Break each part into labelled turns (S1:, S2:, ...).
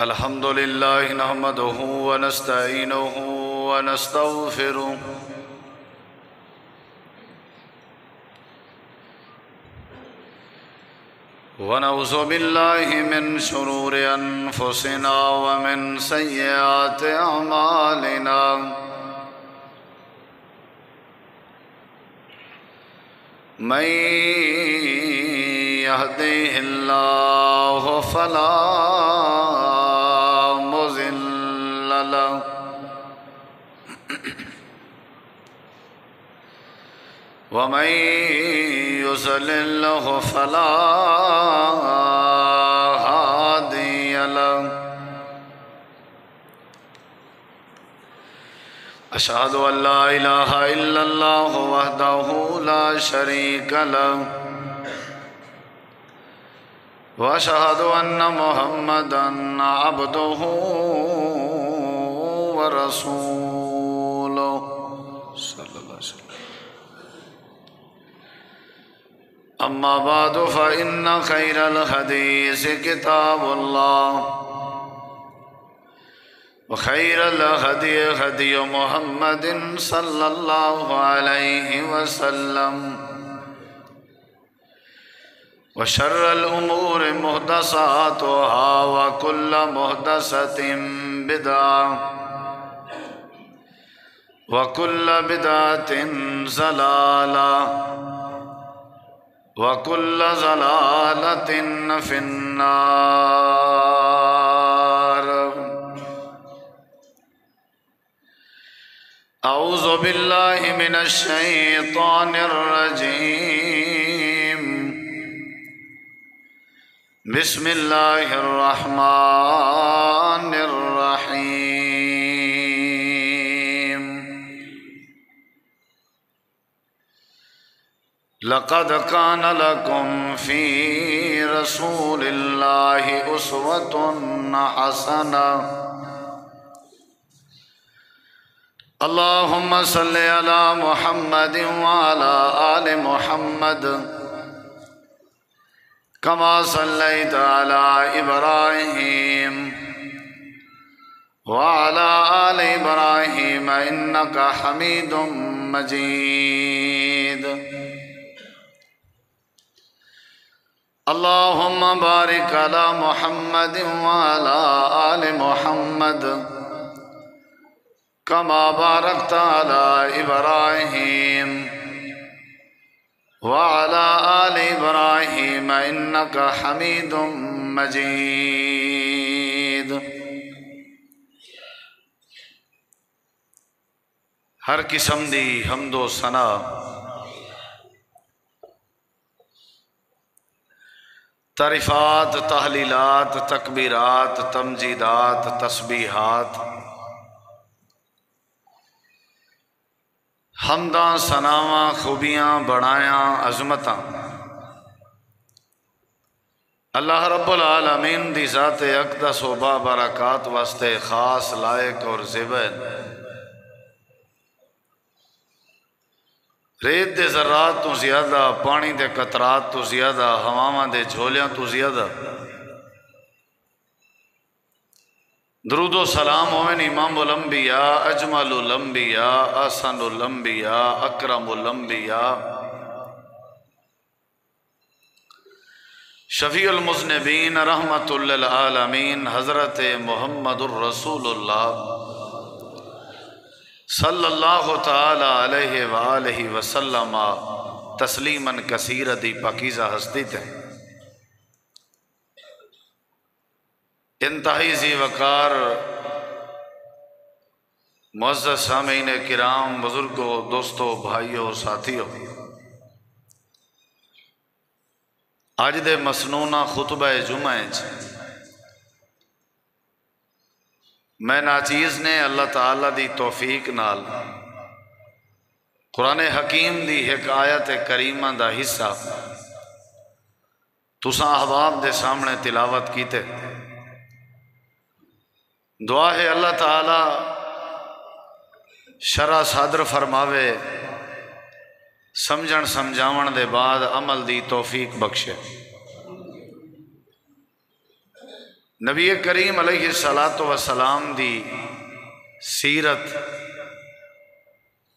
S1: الحمد لله نحمده ونستعينه ونستغفره ونعوذ بالله من شرور أنفسنا ومن سيئات أعمالنا من يهده الله فلا مضل له ومن يضلل فلا هادي له أشهد أن لا إله إلا الله وحده لا شريك له وأشهد أن محمدًا عبده ورسوله صلى الله عليه وسلم. أما بعد فإن خير الحديث كتاب الله وخير الهدي هدي محمد صلى الله عليه وسلم وشر الأمور محدثاتها وكل محدثة بدعة وكل بدعة ضلالة وكل ضلالة في النار. أعوذ بالله من الشيطان الرجيم. بسم الله الرحمن الرحيم. لقد كان لكم في رسول الله أسوة حسنة. اللهم صل على محمد وعلى آل محمد كما صليت على إبراهيم وعلى آل إبراهيم إنك حميد مجيد. اللهم بارك على محمد وعلى آل محمد كما باركت على إبراهيم وعلى آل إبراهيم إنك حميد مجيد. ہر قسم دی حمد و ثنا تعریفات، تحلیلات، تکبیرات، تمجیدات، تسبیحات، حمداں، ثناواں، خوبیاں، بڑایاں، عظمتاں اللہ رب العالمین دی ذات اقدس و بابرکات واسطے خاص، لائق اور زیبل. ریت دے ذرات تو زیادہ، پانی دے قطرات تو زیادہ، ہواواں دے جھولیاں تو زیادہ درود و سلام ہوئن امام الانبیاء، اجمل الانبیاء، احسن الانبیاء، اکرم الانبیاء، شفیع المذنبین، رحمت للعالمین، حضرت محمد الرسول اللہ صلی اللہ تعالی علیہ وآلہ وسلم تسلیماً کثیر دی پاکیزہ ہستی تھے. انتہائی ذی وقار معزز سامعین کرام، بزرگوں، دوستوں، بھائیوں، ساتھیوں، آج دے مسنونہ خطبہ جمعہ میں ناچیز نے اللہ تعالیٰ دی توفیق نال قرآن حکیم دی ایک آیت کریمہ دا حصہ تساں احباب دے سامنے تلاوت کیتے. دعا ہے اللہ تعالیٰ شرح صدر فرماوے، سمجھن سمجھاون دے بعد عمل دی توفیق بخشے۔ نبی کریم علیہ الصلاۃ والسلام دی سیرت،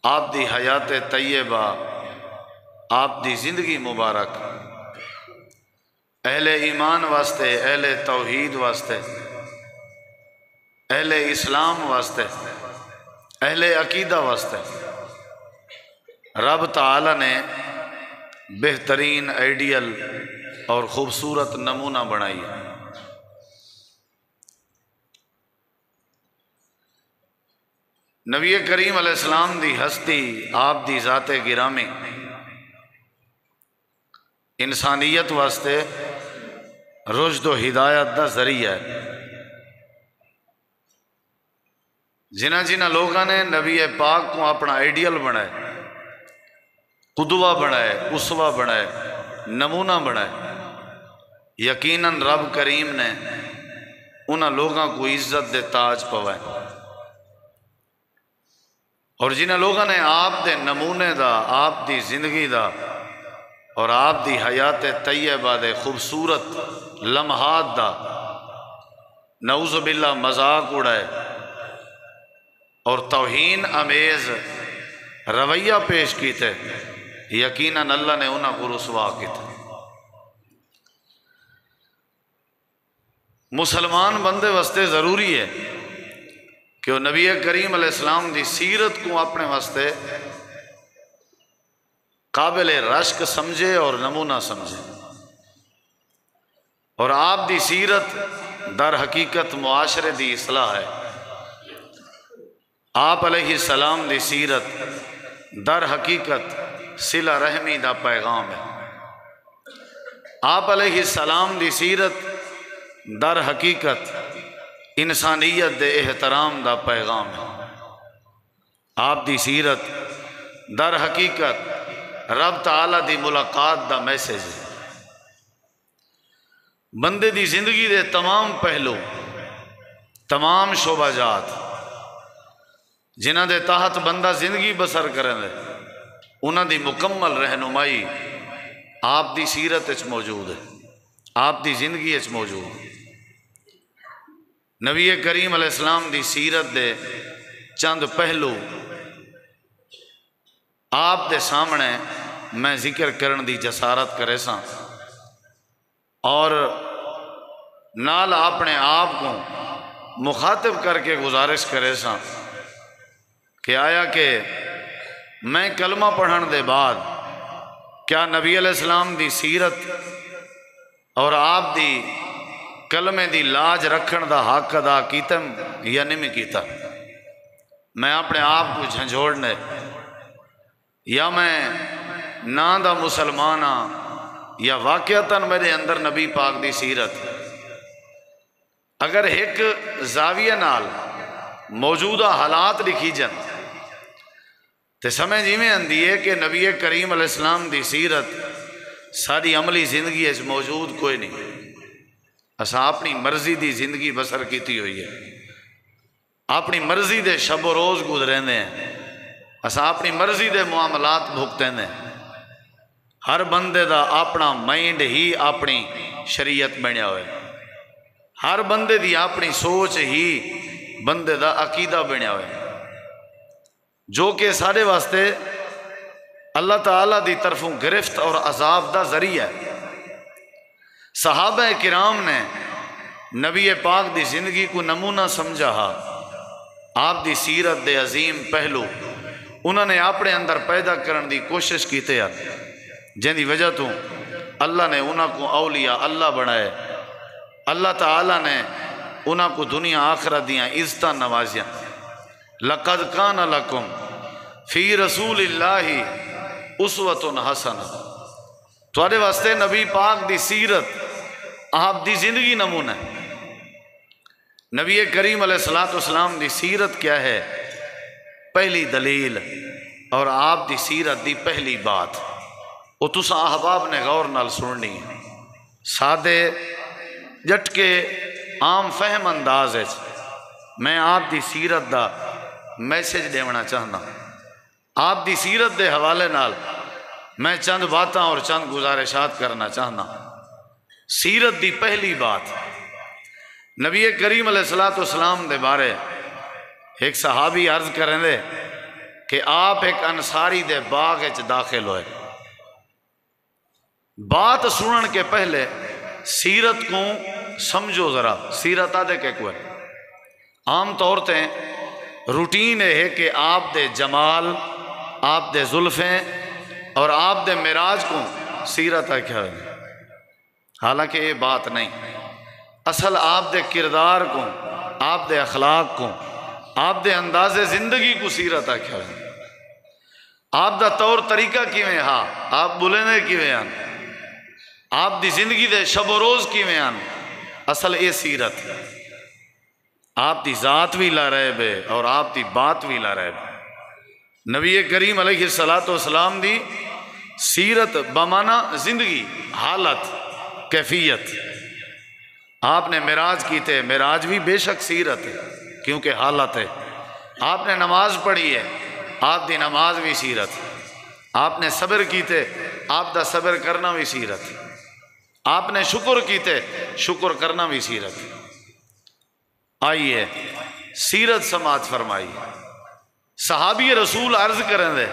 S1: آپ دی حیات طیبہ، آپ دی زندگی مبارک اہل ایمان واسطے، اہل توحید واسطے، اہل اسلام واسطے، اہل عقیدہ واسطے رب تعالی نے بہترین آئیڈیل اور خوبصورت نمونہ بنائی ہے۔ نبی کریم علیہ السلام دی ہستی، آپ دی ذات گرامی انسانیت واسطے رشد و ہدایت دا ذریعہ ہے۔ جنہ لوگوں نے نبی پاک کو اپنا آئیڈیل بنائے، قدوہ بنائے، اسوہ بنائے، نمونہ بنائے، یقیناً رب کریم نے انہاں لوگوں کو عزت دے تاج پوائے، اور جنہ لوگوں نے آپ دے نمونے دا، آپ دی زندگی دا اور آپ دی حیات طیبہ دے خوبصورت لمحات دا نعوذ باللہ مذاق اڑائے اور توہین امیز رویہ پیش کیتے، یقیناً اللہ نے انہاں کو رسوا کیتے۔ مسلمان بندے واسطے ضروری ہے کہ وہ نبی کریم علیہ السلام دی سیرت کو اپنے واسطے قابل رشک سمجھے اور نمونہ سمجھے، اور آپ دی سیرت در حقیقت معاشرے دی اصلاح ہے۔ آپ علیہ السلام دی سیرت در حقیقت صلہ رحمی دا پیغام ہے۔ آپ علیہ السلام دی سیرت در حقیقت انسانیت دے احترام دا پیغام ہے۔ آپ دی سیرت در حقیقت رب تعالی دی ملاقات دا میسیج ہے۔ بندے دی زندگی دے تمام پہلو، تمام شعبہ جات جنہ دے تحت بندہ زندگی بسر کریں دے، انہاں دی مکمل رہنمائی آپ دی سیرت اچ موجود ہے، آپ دی زندگی اچ موجود ہے۔ نبی کریم علیہ السلام دی سیرت دے چند پہلو آپ دے سامنے میں ذکر کرن دی جسارت کرے ساں، اور نال اپنے آپ کو مخاطب کر کے گزارش کرے ساں کہ آیا کہ میں کلمہ پڑھن دے بعد کیا نبی علیہ السلام دی سیرت اور آپ دی کلمے دی لاج رکھن دا حق ادا کیتم یا نہیں کیتا؟ میں اپنے آپ کو جھنجھوڑنے یا میں نا دا مسلمان ہاں یا واقعتاً میرے اندر نبی پاک دی سیرت اگر ایک زاویہ نال موجودہ حالات لکھی جن تے سمجھ میں آندی ہے کہ نبی کریم علیہ السلام دی سیرت ساری عملی زندگی اس موجود کوئی نہیں۔ اساں اپنی مرضی دی زندگی بسر کیتی ہوئی ہے، اپنی مرضی دے شب و روز گزرے ہیں، اساں اپنی مرضی دے معاملات بھگتے ہیں۔ ہر بندے دا اپنا مائنڈ ہی اپنی شریعت بنیا ہوئے، ہر بندے دی اپنی سوچ ہی بندے دا عقیدہ بنیا ہوئے، جو کہ سارے واسطے اللہ تعالیٰ دی طرفوں گرفت اور عذاب دا ذریعہ ہے۔ صحابہ کرام نے نبی پاک دی زندگی کو نمونہ سمجھا، آپ دی سیرت دے عظیم پہلو انہوں نے اپنے اندر پیدا کرن دی کوشش کی تے، جن دی وجہ تو اللہ نے انہوں کو اولیاء اللہ بنائے، اللہ تعالیٰ نے انہوں کو دنیا آخرت دیاں عزتاں نوازیاں۔ لَقَدْ كَانَ لَكُمْ فِي رَسُولِ اللَّهِ أُسْوَةٌ حَسَنَةٌ، تھوڑے واسطے نبی پاک دی سیرت آپ دی زندگی نمونہ ہے۔ نبی کریم علیہ السلام دی سیرت کیا ہے؟ پہلی دلیل اور آپ دی سیرت دی پہلی بات وہ تساں احباب نے غور نال سننی ہے، سادے جٹ کے عام فہم انداز ہے۔ میں آپ دی سیرت دا میسیج دیونا چاہنا، آپ دی سیرت دے حوالے نال میں چند باتاں اور چند گزارشات کرنا چاہنا۔ سیرت دی پہلی بات، نبی کریم علیہ الصلوۃ والسلام دے بارے ایک صحابی عرض کریں دے کہ آپ ایک انصاری دے باغ وچ داخل ہوئے۔ بات سنن کے پہلے سیرت کو سمجھو ذرا، سیرت آدھے کہ کوئی عام طور تے روٹین ہے کہ آپ دے جمال، آپ دے زلفیں اور آپ دے معراج کو سیرت آکھیا ہے، حالانکہ یہ بات نہیں۔ اصل آپ دے کردار کو، آپ دے اخلاق کو، آپ دے انداز زندگی کو سیرت آکھیا ہے۔ آپ دا طور طریقہ کیویں ہاں، آپ بولنے کیویں ہیں، آپ دی زندگی دے شب و روز کیویں ہیں، اصل یہ سیرت۔ آپ دی ذات بھی لا رہے بے اور آپ دی بات بھی لا رہے بے۔ نبی کریم علیہ الصلوۃ والسلام دی سیرت بمانا زندگی، حالت، کیفیت۔ آپ نے معراج کی تھے، معراج بھی بے شک سیرت ہے کیونکہ حالت ہے۔ آپ نے نماز پڑھی ہے، آپ دی نماز بھی سیرت۔ آپ نے صبر کی تھے، آپ دا صبر کرنا بھی سیرت۔ آپ نے شکر کی تھے، شکر کرنا بھی سیرت۔ آئیے سیرت سماعت فرمائی۔ صحابی رسول عرض کریں دے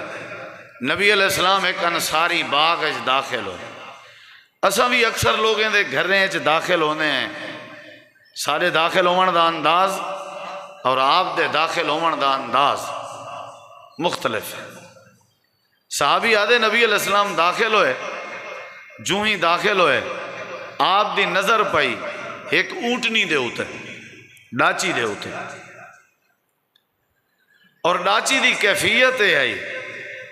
S1: نبی علیہ السلام ایک انصاری باغ وچ داخل ہوئے۔ اساں بھی اکثر لوگیں دے گھریں وچ داخل ہونے ہیں، سارے داخل ہون دا انداز اور آپ دے داخل ہون دا انداز مختلف ہے۔ صحابی آدھے نبی علیہ السلام داخل ہوئے، جو ہی داخل ہوئے آپ دی نظر پئی ایک اونٹنی دے ہوتے، ڈاچی دے ہوتے، اور ڈاچی دی کیفیت ہے آئی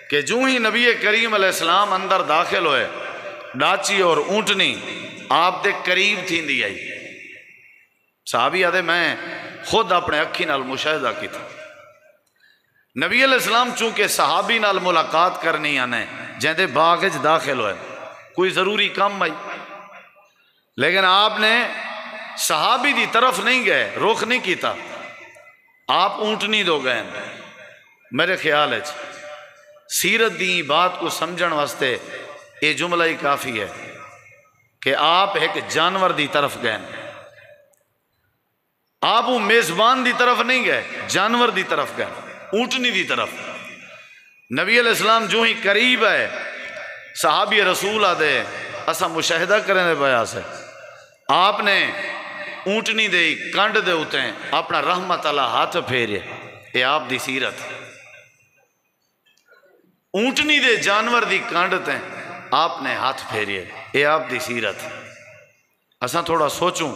S1: کہ جو ہی نبی کریم علیہ السلام اندر داخل ہوئے ڈاچی اور اونٹنی آپ دے قریب تھی دی آئی۔ صحابی آدھے میں خود اپنے اکھی نال مشاہدہ کی تھا۔ نبی علیہ السلام چونکہ صحابی نال ملاقات کرنی آنے جہاں باغ وچ داخل ہوئے، کوئی ضروری کام آئی، لیکن آپ نے صحابی دی طرف نہیں گئے، رخ نہیں کیتا، آپ اونٹنی دو گئے۔ میرے خیال ہے سیرت دی بات کو سمجھن واسطے یہ جملہ ہی کافی ہے کہ آپ ایک جانور دی طرف گئے، آپ وہ میزبان دی طرف نہیں گئے، جانور دی طرف گئے، اونٹنی دی طرف۔ نبی علیہ السلام جو ہی قریب ہے صحابی رسول آدھے اسا مشاہدہ کرنے دے پایا سے آپ نے اونٹنی دے کنڈ دے ہوتے ہیں اپنا رحمت اللہ ہاتھ پھیرے، یہ آپ دی سیرت۔ اونٹنی دے جانور دی کنڈ تے آپ نے ہاتھ پھیرے، یہ آپ دی سیرت۔ اسا تھوڑا سوچوں،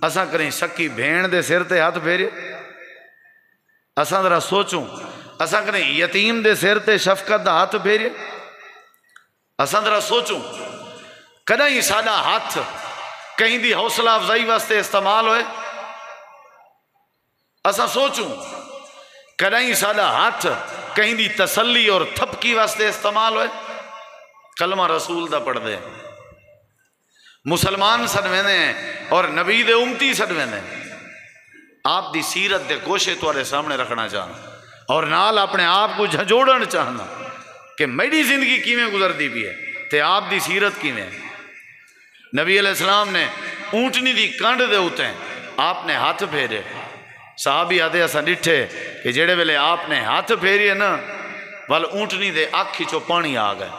S1: اسا کریں سکی بھین دے سر تے ہاتھ پھیرے، اسا ذرا سوچوں اسا کریں یتیم دے سر تے شفقت دا ہاتھ پھیرے، اسا ذرا سوچوں کدیں ہی ساڈا ہاتھ کہیں دی حوصلہ افزائی واسطے استعمال ہوئے، اسا سوچوں کدیں ہی ساڈا ہاتھ کہیں دی تسلی اور تھپکی واسطے استعمال ہوئے۔ کلمہ رسول دا پڑھ دے، مسلمان سڑویندے ہیں اور نبی دے امتی سڑویندے ہیں۔ آپ دی سیرت دے گوشے تمہارے سامنے رکھنا چاہنا اور نال اپنے آپ کو جھجوڑن چاہنا کہ میری زندگی کیویں گزر دی بھی ہے تے آپ دی سیرت کیویں ہے۔ نبی علیہ السلام نے اونٹنی دی کنڈ دے ہوتے ہیں آپ نے ہاتھ پھیرے، صحابی آدھے اسا ڈٹھے کہ جڑے ویلے آپ نے ہاتھ پھیریے نا وال اونٹنی دے آنکھ وچوں پانی آ گئے،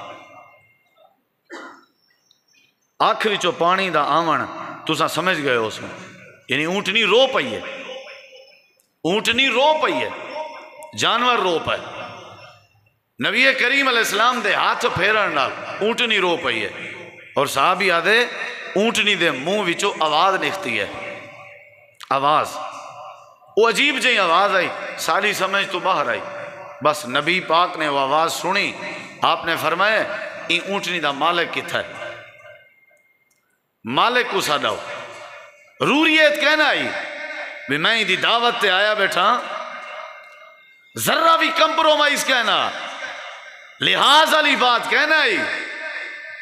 S1: آنکھ وچوں پانی دا آون تساں سمجھ گئے اس میں، یعنی اونٹنی رو پئی ہے، اونٹنی رو پئی ہے، جانور رو پائے۔ نبی کریم علیہ السلام دے ہاتھ پھیرن نال اونٹنی رو پئی ہے، اور صحابی آدھے اونٹنی دے منہ وچوں آواز نکلتی ہے، آواز وہ عجیب جہی آواز آئی، ساری سمجھ تو باہر آئی۔ بس نبی پاک نے وہ آواز سنی، آپ نے فرمایا یہ اونٹنی دا مالک کتھا ہے، مالک کو ساڈا ہو۔ روریت کہنا آئی بھی میں دی دعوت تے آیا بیٹھا، ذرہ بھی کمپرومائز کہنا، لحاظ والی بات کہنا آئی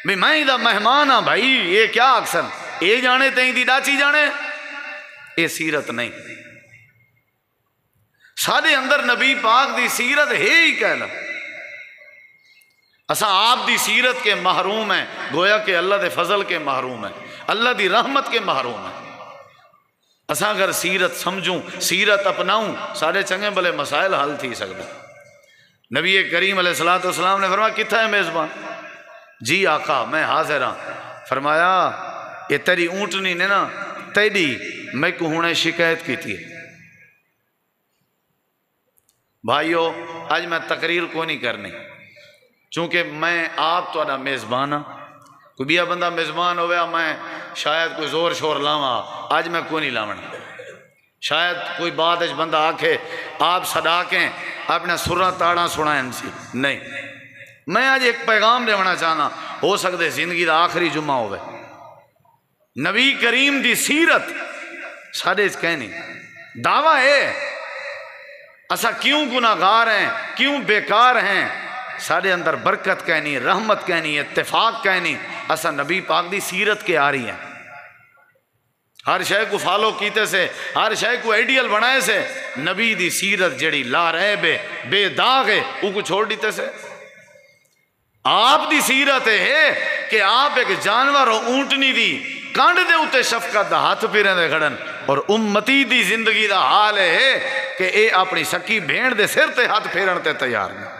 S1: بھی میں دا مہمان ہاں بھائی، یہ کیا اکثر یہ جانے تیں دی ڈاچی جانے، یہ سیرت نہیں۔ سارے اندر نبی پاک دی سیرت ہے ہی کہنا، اساں آپ دی سیرت کے محروم ہیں، گویا کہ اللہ دے فضل کے محروم ہیں، اللہ دی رحمت کے محروم ہیں۔ اساں اگر سیرت سمجھوں، سیرت اپناؤں، سارے چنگے بلے مسائل حل تھی سکتے۔ نبی کریم علیہ الصلوۃ والسلام نے فرمایا کتھا ہے میزبان؟ جی آقا میں حاضر ہاں۔ فرمایا یہ تیری اونٹنی نے نا تیری میں کو ہونے شکایت کی تھی۔ بھائیو آج میں تقریر کو نہیں کرنی، چونکہ میں آپ تو میزبان ہاں، کوئی بیا بندہ میزبان ہویا میں شاید کوئی زور شور لاواں، آج میں کوئی نہیں لاونا۔ شاید کوئی بات اچ بندہ آکھے آپ صدا کے اپنے سرہ تاڑا سنائیں سی، نہیں، میں آج ایک پیغام دیونا چاہنا، ہو سکتے زندگی دا آخری جمعہ ہوئے۔ نبی کریم دی سیرت سارے اس کہنی دعویٰ ہے، اسا کیوں گناہگار ہیں، کیوں بیکار ہیں، سارے اندر برکت کہنی، رحمت کہنی، اتفاق کہنی، اسا نبی پاک دی سیرت کے آ رہی ہیں۔ ہر شے کو فالو کیتے سے، ہر شے کو ایڈیل بنائے سے، نبی دی سیرت جڑی لا ریب ہے، بے داغ ہے، وہ کو چھوڑ دیتے سے۔ آپ دی سیرت ہے کہ آپ ایک جانور و اونٹنی دی کانڈ دے اتے شفقت دا ہاتھ پیریں دے کھڑن، اور امتی دی زندگی دا حال ہے کہ اے اپنی سکی بھیڑ دے سر تے ہاتھ پھیرن تے تیار نہیں۔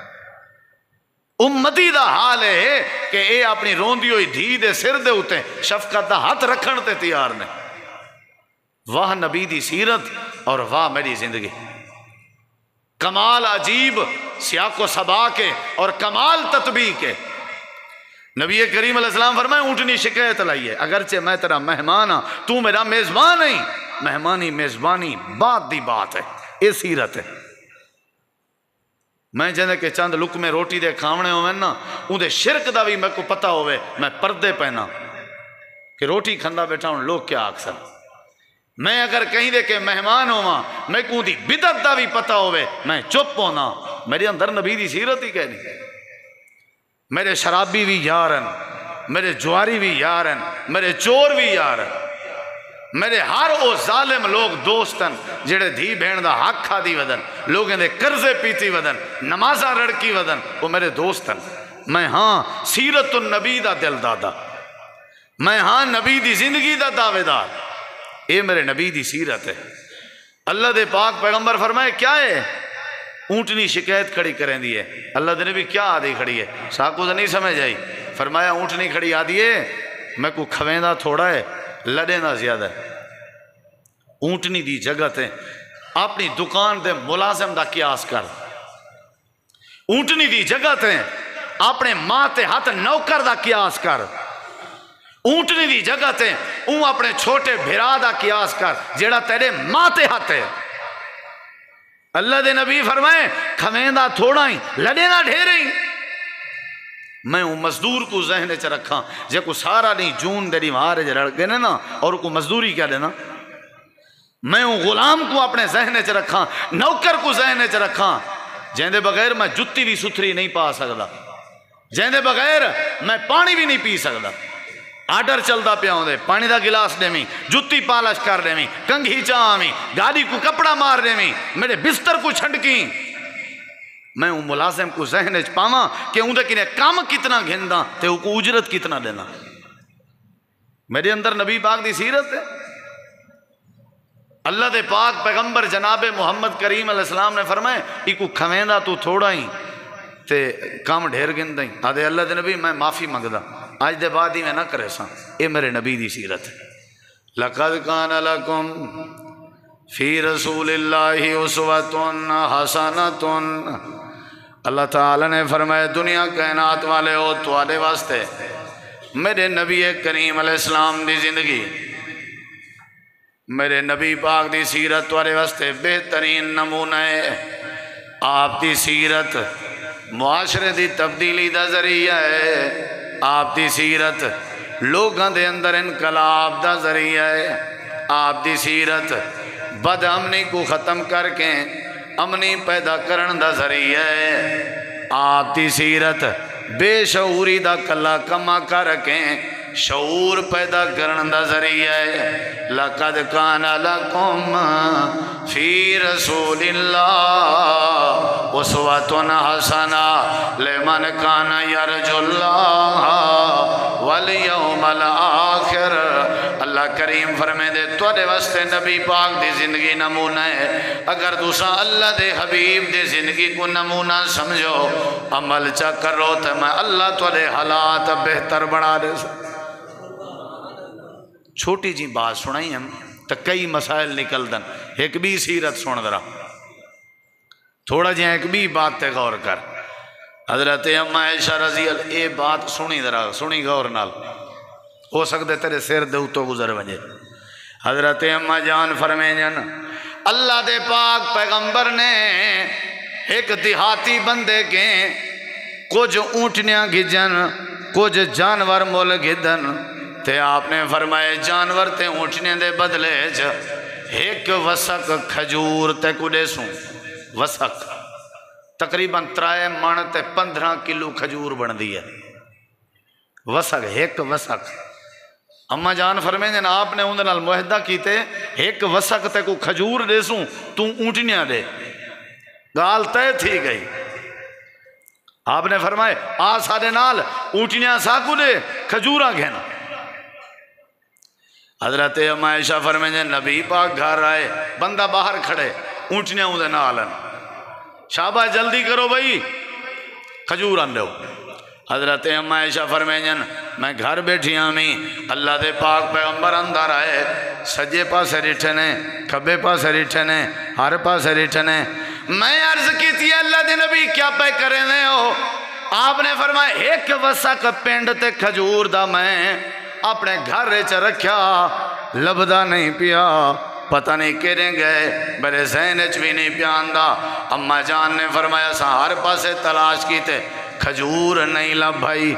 S1: امتی دا حال ہے کہ اے اپنی روندی ہوئی دھی دے سر دے اتے شفقت دا ہاتھ رکھن تے تیار نہیں۔ واہ نبی دی سیرت اور واہ میری زندگی، کمال عجیب سیاق و سباق کے اور کمال تطبیق کے۔ نبی کریم علیہ السلام فرمائے اونٹنی شکایت لائیے، اگرچہ میں تیرا مہمان ہاں، تو میرا میزبان نہیں، مہمانی میزبانی بات دی بات ہے، یہ سیرت ہے۔ میں جنہیں کہ چند لقمے روٹی دے کھاونے ہوئے نا، ان دے شرک دا بھی میں کو پتہ ہوئے، میں پردے پہنا کہ روٹی کھندا بیٹھا ہوں لوگ کیا اکثر۔ میں اگر کہیں دے کہ مہمان ہوا، میں کو دی بدعت دا بھی پتہ ہوئے، میں چپ ہونا، میرے اندر نبی دی سیرت ہی کہنی۔ میرے شرابی بھی یارن، میرے جواری بھی یارن، میرے چور بھی یارن، میرے ہر او ظالم لوگ دوستن جڑے دھی بہن دا حق کھا دی ودن، لوگیں دے قرضے پیتی ودن، نمازہ رڑکی ودن، وہ میرے دوستن۔ میں ہاں سیرت النبی دا دل دادا، میں ہاں نبی دی زندگی دا دعوے دار، اے میرے نبی دی سیرت ہے۔ اللہ دے پاک پیغمبر فرمائے کیا ہے؟ اونٹنی شکایت کھڑی کریں دی ہے۔ اللہ دے نبی کیا آدھی کھڑی ہے؟ ساکو تو نہیں سمجھ آئی۔ فرمایا اونٹنی کھڑی آدھی ہے، میں کو کھویندہ تھوڑا ہے، لڑیندہ زیادہ ہے۔ اونٹنی دی جگہ تے اپنی دکان دے ملازم دا قیاس کر، اونٹنی دی جگہ تے اپنے ماں تے ہاتھ نوکر دا قیاس کر، اونٹنی دی جگہ تے اون اپنے چھوٹے بھرا دا قیاس کر جیڑا تیرے ماں تے ہاتھ ہے۔ اللہ دے نبی فرمائے کھویندہ تھوڑا ہی لڑیندہ ڈھیرے ہی۔ میں ہوں مزدور کو ذہن چ رکھاں، جے کو سارا نہیں جون دے مارے رڑ گئے نا، اور کو مزدوری کیا دینا۔ میں ہوں غلام کو اپنے ذہن چ رکھاں، نوکر کو ذہن چ رکھاں، جہاں دے بغیر میں جتی بھی ستھری نہیں پا سکتا، جہاں دے بغیر میں پانی بھی نہیں پی سکتا۔ آرڈر چلتا پیا ہوندے، پانی دا گلاس دے میں، جتی پالش کر دے میں، کنگھی چاہ میں، گاڑی کو کپڑا مار دے میں، میرے بستر کو چھنڈکی۔ میں ہوں ملازم کو ذہن چ پاواں کہ اون دے کنے کام کتنا گھندا تے او کو اجرت کتنا دینا۔ میرے اندر نبی پاک دی سیرت ہے۔ اللہ دے پاک پیغمبر جناب محمد کریم علیہ السلام نے فرمائے ایکو کھویندہ تو تھوڑا ہی تے کام ڈھیر گندہ ہی۔ آدھے اللہ دے نبی میں معافی منگدا، آج دے بعد ہی میں نہ کرے ساں، اے میرے نبی دی سیرت ہے۔ لَقَدْ كَانَ لَكُمْ فِي رَسُولِ اللَّهِ أُسْوَةٌ حَسَنَةٌ۔ اللہ تعالیٰ نے فرمایا دنیا کائنات والے ہو تواڈے واسطے میرے نبی کریم علیہ السلام دی زندگی، میرے نبی پاک دی سیرت تواڈے واسطے بہترین نمونہ ہے۔ آپ دی سیرت معاشرے دی تبدیلی دا ذریعہ ہے، آپ دی سیرت لوگاں دے اندر انقلاب دا ذریعہ ہے، آپ دی سیرت بد امنی کو ختم کر کے امنی پیدا کرن دا ذریعہ ہے، آپ دی سیرت بے شعوری دا کلا کما کر کے شعور پیدا کرن دا ذریعہ ہے۔ لَقَدْ كَانَ لَكُمْ فِي رَسُولِ اللَّهِ أُسْوَةٌ حَسَنَةٌ لِمَنْ كَانَ يَرْجُو اللَّهَ وَالْيَوْمَ الْآخِرَ۔ اللہ کریم فرمائے دے تواڈے واسطے نبی پاک دی زندگی نمونہ ہے۔ اگر تساں اللہ دے حبیب دی زندگی کو نمونہ سمجھو، عمل چا کرو تو میں اللہ تواڈے حالات بہتر بنا دے۔ چھوٹی جی بات سنائی ہم تو کئی مسائل نکل دن۔ ایک بھی سیرت سن درا، تھوڑا جہاں ایک بھی بات تے غور کر۔ حضرت اما عائشہ رضی اللہ اے بات سنی درا، سنی غور نال، ہو سکتے تیرے سر دے تو گزر ونجے۔ حضرت اما جان فرمائیں اللہ دے پاک پیغمبر نے ایک دیہاتی بندے کے کچھ اونٹنیاں گھجن، کچھ جانور مول گھدن، تے آپ نے فرمائے جانور تے اونٹنیاں دے بدلے ایک وسق کھجور تے کڈے سوں۔ وسق تقریباً 3 من تے 15 کلو کھجور بن دی ہے۔ وسق ایک وسق، اما جان فرمائیں آپ نے اندر نال معاہدہ کیتے ایک وسق تے کو کھجور دے سوں تو اونٹنیاں دے، گال تے تھی گئی۔ آپ نے فرمائے آ سارے نال اونٹنیاں ساکو دے کھجوراں گھن۔ حضرت اما عائشہ فرمائیں نبی پاک گھر آئے، بندہ باہر کھڑے، اونٹنیاں اندے نالن، شابہ جلدی کرو بھائی کھجور آن دو۔ حضرت اما عائشہ فرمائیں میں گھر بیٹھی آمی، اللہ دے پاک پیغمبر اندر آئے، سجے پاسے ریٹھنے، کھبے پاسے ریٹھنے، ہر پاسے ریٹھنے۔ میں عرض کی تھی اللہ دے نبی کیا پہ کریں دے ہو؟ آپ نے فرمایا ایک وسق پینڈ تے کھجور دا میں اپنے گھر چ رکھیا، لبدا نہیں پیا، پتہ نہیں کہنے گئے، میرے ذہن چ بھی نہیں پیاندا۔ اما جان نے فرمایا سا ہر پاسے تلاش کیتے، کھجور نہیں لب بھائی۔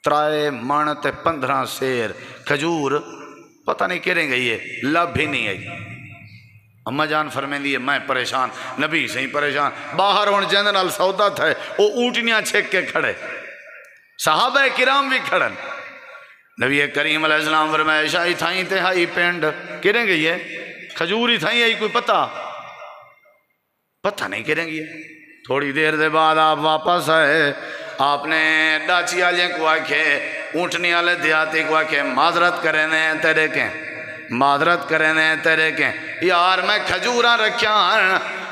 S1: 3 من تے 15 سیر کھجور پتہ نہیں کہنے گئی ہے، لب ہی نہیں آئی۔ اما جان فرمائیں دی میں پریشان، نبی سے ہی پریشان، باہر ہون جندن نال سودا تھے، وہ اونٹنیاں چھک کے کھڑے، صحابہ کرام بھی کھڑن۔ نبی کریم علیہ السلام فرمائے عائشہ ہی تھائیں تے ہائی پینڈ کہنے گئی ہے، کھجور ہی تھائیں آئی، کوئی پتہ نہیں کہنے گئی ہے۔ تھوڑی دیر دے بعد آپ واپس آئے، آپ نے ڈاچی آلے کو آکھے، اونٹنی آلے دیہاتی کو آکھے معذرت کریں تیرے کے، معذرت کریں تیرے کے، یار میں کھجوراں رکھیاں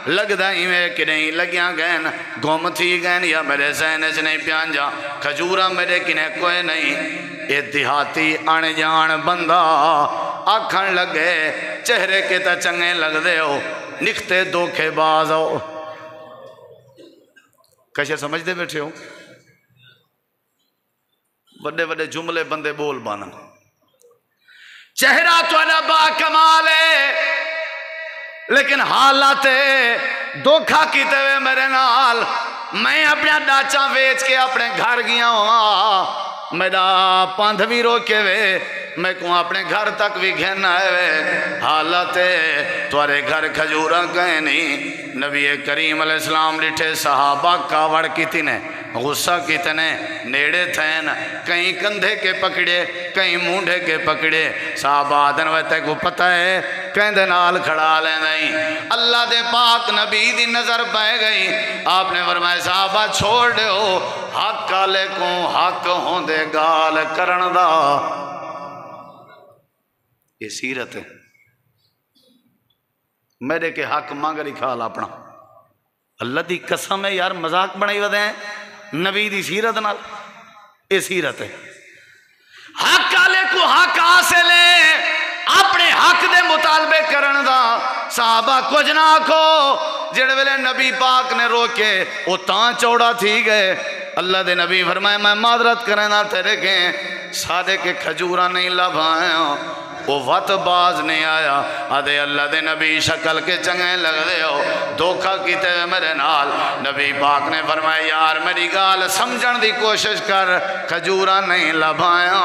S1: لگدا ہی میں کہ نہیں لگیاں گئن، گم تھی گئن یا میرے ذہن چ نہیں پیان جا، کھجوراں میرے کنے کوئی نہیں۔ یہ دیہاتی آنے جان بندہ آکھن لگے چہرے کے تا چنگے لگ دے ہو، نکھتے دھوکے باز ہو۔ کیسے سمجھ دے بیٹھے ہو؟ بڑے بڑے جملے بندے بول بانن، چہرہ تو با کمال ہے لیکن حالات دھوکھا کیتے ہوئے میرے نال۔ میں اپنا ڈاچاں ویچ کے اپنے گھر گیا ہوں، میرا پاندھ بھی روکے ہوئے، میں کو اپنے گھر تک بھی گھن آئے ہوئے، حالات توارے گھر کھجوراں گئے نہیں۔ نبی کریم علیہ السلام لٹھے صحابہ کاوڑ کیتی نے، غصہ کتنے نیڑے تھین، کہیں کندھے کے پکڑے کہیں مونڈے کے پکڑے، صحابہ آدن ویتے کو پتہ ہے کہندے نال کھڑا لیں نہیں۔ اللہ دے پاک نبی دی نظر پائے گئی، آپ نے فرمایا صحابہ چھوڑ دے ہو، حق کالے کو حق ہوں دے گال کرن دا۔ یہ سیرت ہے، میرے کے حق مانگ رکھال اپنا، اللہ دی قسم ہے یار مذاق بنائی ودے ہیں نبی دی سیرت نال، یہ سیرت ہے۔ حق والے کو حق حاصل ہے، اپنے حق دے مطالبے کرن دا۔ صحابہ کچھ نہ آکھو، جڑے ویلے نبی پاک نے روکے وہ تاں چوڑا تھی گئے۔ اللہ دے نبی فرمائے میں معذرت کرنا تیرے کے سادے کے کھجورا نہیں لبھائے ہوں، وہ وقت باز نہیں آیا۔ آدھے اللہ دے نبی شکل کے چنگے لگ دے ہو، دھوکھا کیتے ہوئے میرے نال۔ نبی پاک نے فرمایا یار میری گال سمجھن دی کوشش کر، کھجورا نہیں لبھایا۔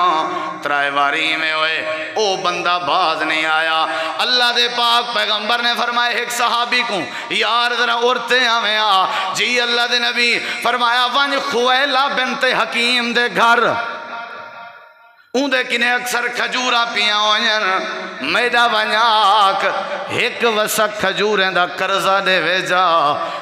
S1: 3 واری میں ہوئے او بندہ باز نہیں آیا۔ اللہ دے پاک پیغمبر نے فرمایا ایک صحابی کو یار ذرا عورتیں آویں آ جی، اللہ دے نبی فرمایا ونج خویلہ بنت حکیم دے گھر، اندے کنے اکثر کھجورا پیاں ہوئیں میڈا ونیاک ایک وسک کھجوریں دا قرضہ دے ویجا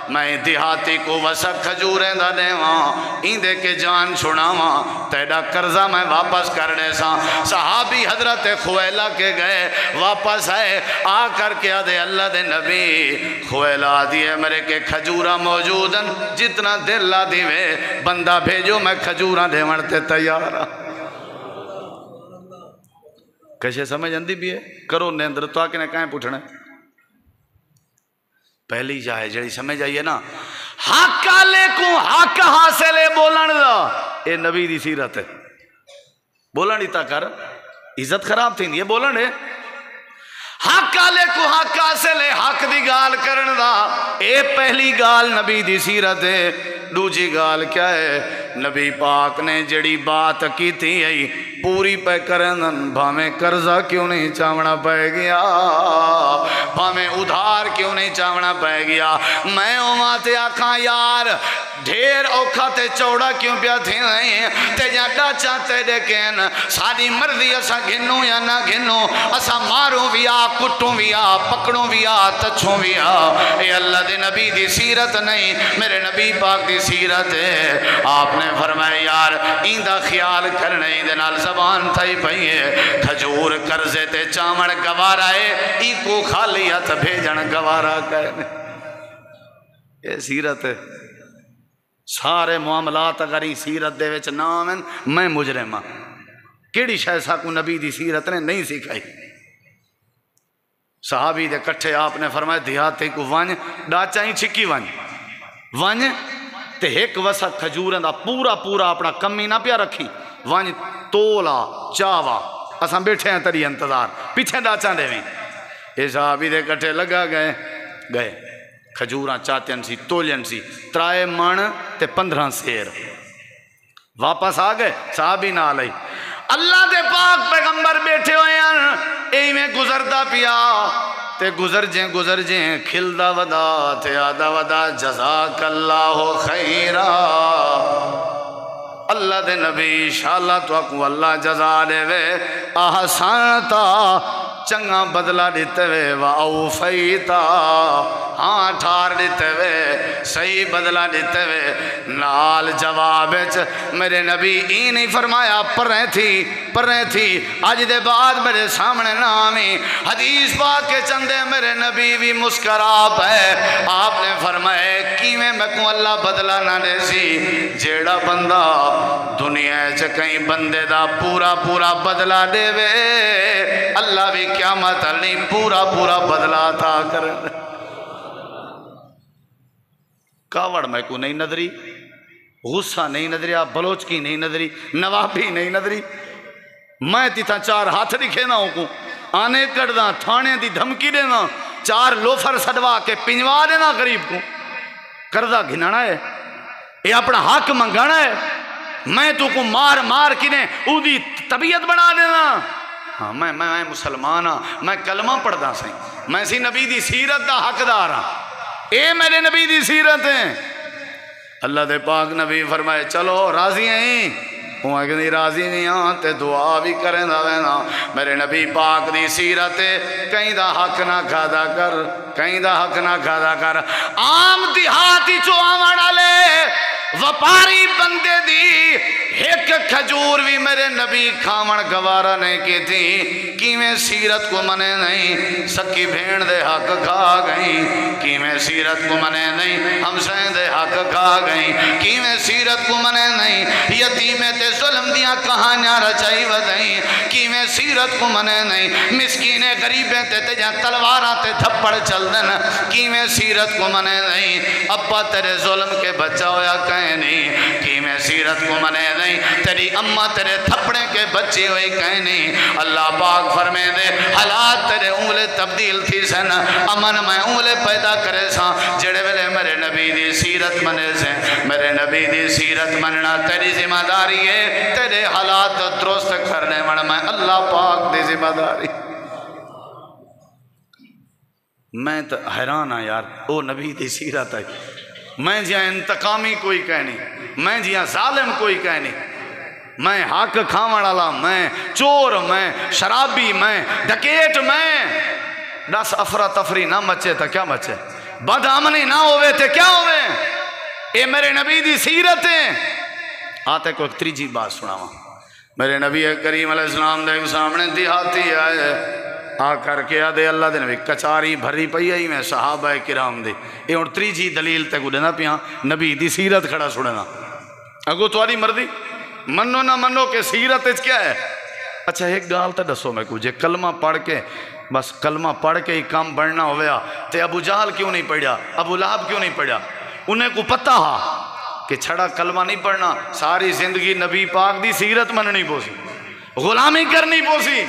S1: میں دیہاتی کو وسک کھجوریں دا دے وہاں اندے کے جان چھوڑا وہاں تیڑا قرضہ میں واپس کرنے سا صحابی حضرت خویلہ کے گئے واپس آئے آ کر کے آدھے اللہ دے نبی خویلہ آدھیے میرے کے کھجورا موجودن جتنا دل آدھی میں بندہ بھیجو میں کھجورا دے مرتے تیارا کیسے سمجھ اندھی بھی ہے کرو نیندر تو آکے نے کہیں پوچھنا پہلی جائے جڑی سمجھ آئیے نا حق آلے کو حق حاصلے بولن دا اے نبی دی سیرت ہے بولن ایتا کر عزت خراب تھی یہ بولن ہے حق آلے کو حق حاصلے حق دی گال کرن دا اے پہلی گال نبی دی سیرت ہے دوجی گال کیا ہے نبی پاک نے جڑی بات کی تھی پوری پہ کرن بھامیں قرضہ کیوں نہیں چاونا پہ گیا بھامیں ادھار کیوں نہیں چاونا پہ گیا میں اوماتے آکھاں یار ڈھیر اوکھا تے چوڑا کیوں پیا تھی نہیں تے جاڑا چاہتے دیکھیں ساری مرضی اسا گھنوں یا نہ گھنوں اسا ماروں ویا کٹوں ویا پکڑوں ویا تچھوں ویا اے اللہ دے نبی دی سیرت نہیں میرے نبی پاک دی سیرت ہے آپ نے فرمایا یار ایندہ خیال کرنے ایندے نال زبان تھائی پہیے کھجور کرزے تے چامڑ گوارا ہے ای کو خالیت بھیجن گوارا کہنے یہ سیرت ہے سارے معاملات اگر ہی سیرت دے وچ نام ہیں میں مجرم ہاں کیڑی شاید ساکو نبی دی سیرت نے نہیں سکھائی صحابی دے کٹھے آپ نے فرمایا دیہاتے کو وانج ڈاچائیں چھکی وانج تے ایک وسا کھجوریں دا پورا اپنا کمی نہ پیا رکھی وانج تولا چاوا اساں بیٹھے ہیں تری انتظار پیچھے ڈاچاں دے ویں اے صحابی دے کٹھے لگا گئے کھجوراں چاہتیں سی تولین سی 3 من تے 15 سیر واپس آ گئے صحابی نہ آلائی اللہ دے پاک پیغمبر بیٹھے ہوئے ہیں اے میں گزرتا پیا تے گزر جیں کھلدا ودا تے آدھا ودا جزاک اللہ خیرہ اللہ دے نبی شاءاللہ تو اکو اللہ جزا دے وے آسانتا چنگا بدلہ دیتے وے وَأَوْفَيْتَا ہاں ٹھار دیتے وے صحیح بدلہ دیتے وے نال جوابچ میرے نبی ای نہیں فرمایا پر رہے تھی آج دے بعد میرے سامنے نامی حدیث پاک کے چندے میرے نبی بھی مسکراب ہے آپ نے فرمائے کیویں میں کو اللہ بدلہ نہ دے سی جیڑا بندہ دنیا کہیں بندے دا پورا بدلہ دے وے اللہ بھی قیامت نہیں پورا بدلہ عطا کرے کاوڑ میں کو نہیں نظری غصہ نہیں نظریا بلوچ کی نہیں نظری نوابی نہیں نظری میں تیتھا 4 ہاتھ دکھے نہ ہوں آنے کردہ تھانے دی دھمکی دینا 4 لوفر سڑوا کے پنجوا دینا غریب کو قرضہ گھنانا ہے یہ اپنا حق منگانا ہے میں تو کو مار کنے او دی طبیعت بنا دینا ہاں میں مسلمان ہاں میں کلمہ پڑھدا سیں میں سی نبی دی سیرت دا حقدار ہاں اے میرے نبی دی سیرت ہیں اللہ دے پاک نبی فرمائے چلو راضی ہیں وہ اگر نہیں راضی نہیں ہاں تے دعا بھی کریں دا وینا میرے نبی پاک دی سیرت کہیں دا حق نہ کھادا کر عام دیہاتی چو آمانا لے وپاری بندے دی ایک کھجور بھی میرے نبی کھامن گوارا نہیں کی تھی کیویں سیرت کو منے نہیں سکی بھیڑ دے حق کھا گئیں کیویں سیرت کو منے نہیں ہمسائیں دے حق کھا گئیں کیویں سیرت کو منے نہیں یتیمیں تے ظلم دیاں کہانیاں رچائی ودائیں کیویں سیرت کو منے نہیں مسکینے غریبیں تے جہاں تلواراں تے دھپڑ چل دن کیویں سیرت کو منے نہیں ابا تیرے ظلم کے بچہ ہویا کہیں نہیں کیویں سیرت کو منے نہیں تیری اماں تیرے تھپڑے کے بچے ہوئی کہیں نہیں اللہ پاک فرمے دے حالات تیرے انگلے تبدیل تھی سن امن میں انگلے پیدا کرے سا جڑے ویلے میرے نبی دی سیرت منے سے میرے نبی دی سیرت مننا تیری ذمہ داری ہے تیرے حالات درست کرنے من میں اللہ پاک دی ذمہ داری میں تو حیران ہاں یار او نبی دی سیرت ہے میں جہاں انتقامی کوئی کہنی میں جہاں ظالم کوئی کہنی میں حق کھاون والا میں چور میں شرابی میں ڈکیٹ میں دس افراتفری نہ مچے تو کیا مچے بد امنی نہ ہوئے تو کیا ہوئے اے میرے نبی دی سیرت ہیں آتے کو ایک تریجی بات سناواں میرے نبی کریم علیہ السلام دے سامنے دیہاتی آئے آ کر کے آدھے اللہ دے نبی کچاری بھری پئی آئی میں صحابہ کرام دی اے اور تریجی دلیل تے کو دینا پیاں نبی دی سیرت کھڑا سننا اگو تواری مرضی منو نہ منو کہ سیرت اچ کیا ہے اچھا ایک گال تے دسو میں کو جے کلمہ پڑھ کے بس کلمہ پڑھ کے ہی کام بڑھنا ہویا تے ابو جہل کیوں نہیں پڑھیا ابو لہب کیوں نہیں پڑھیا انہیں کو پتہ ہا کہ چھڑا کلمہ نہیں پڑھنا ساری زندگی نبی پاک دی سیرت مننی پوسی غلامی کرنی پوسی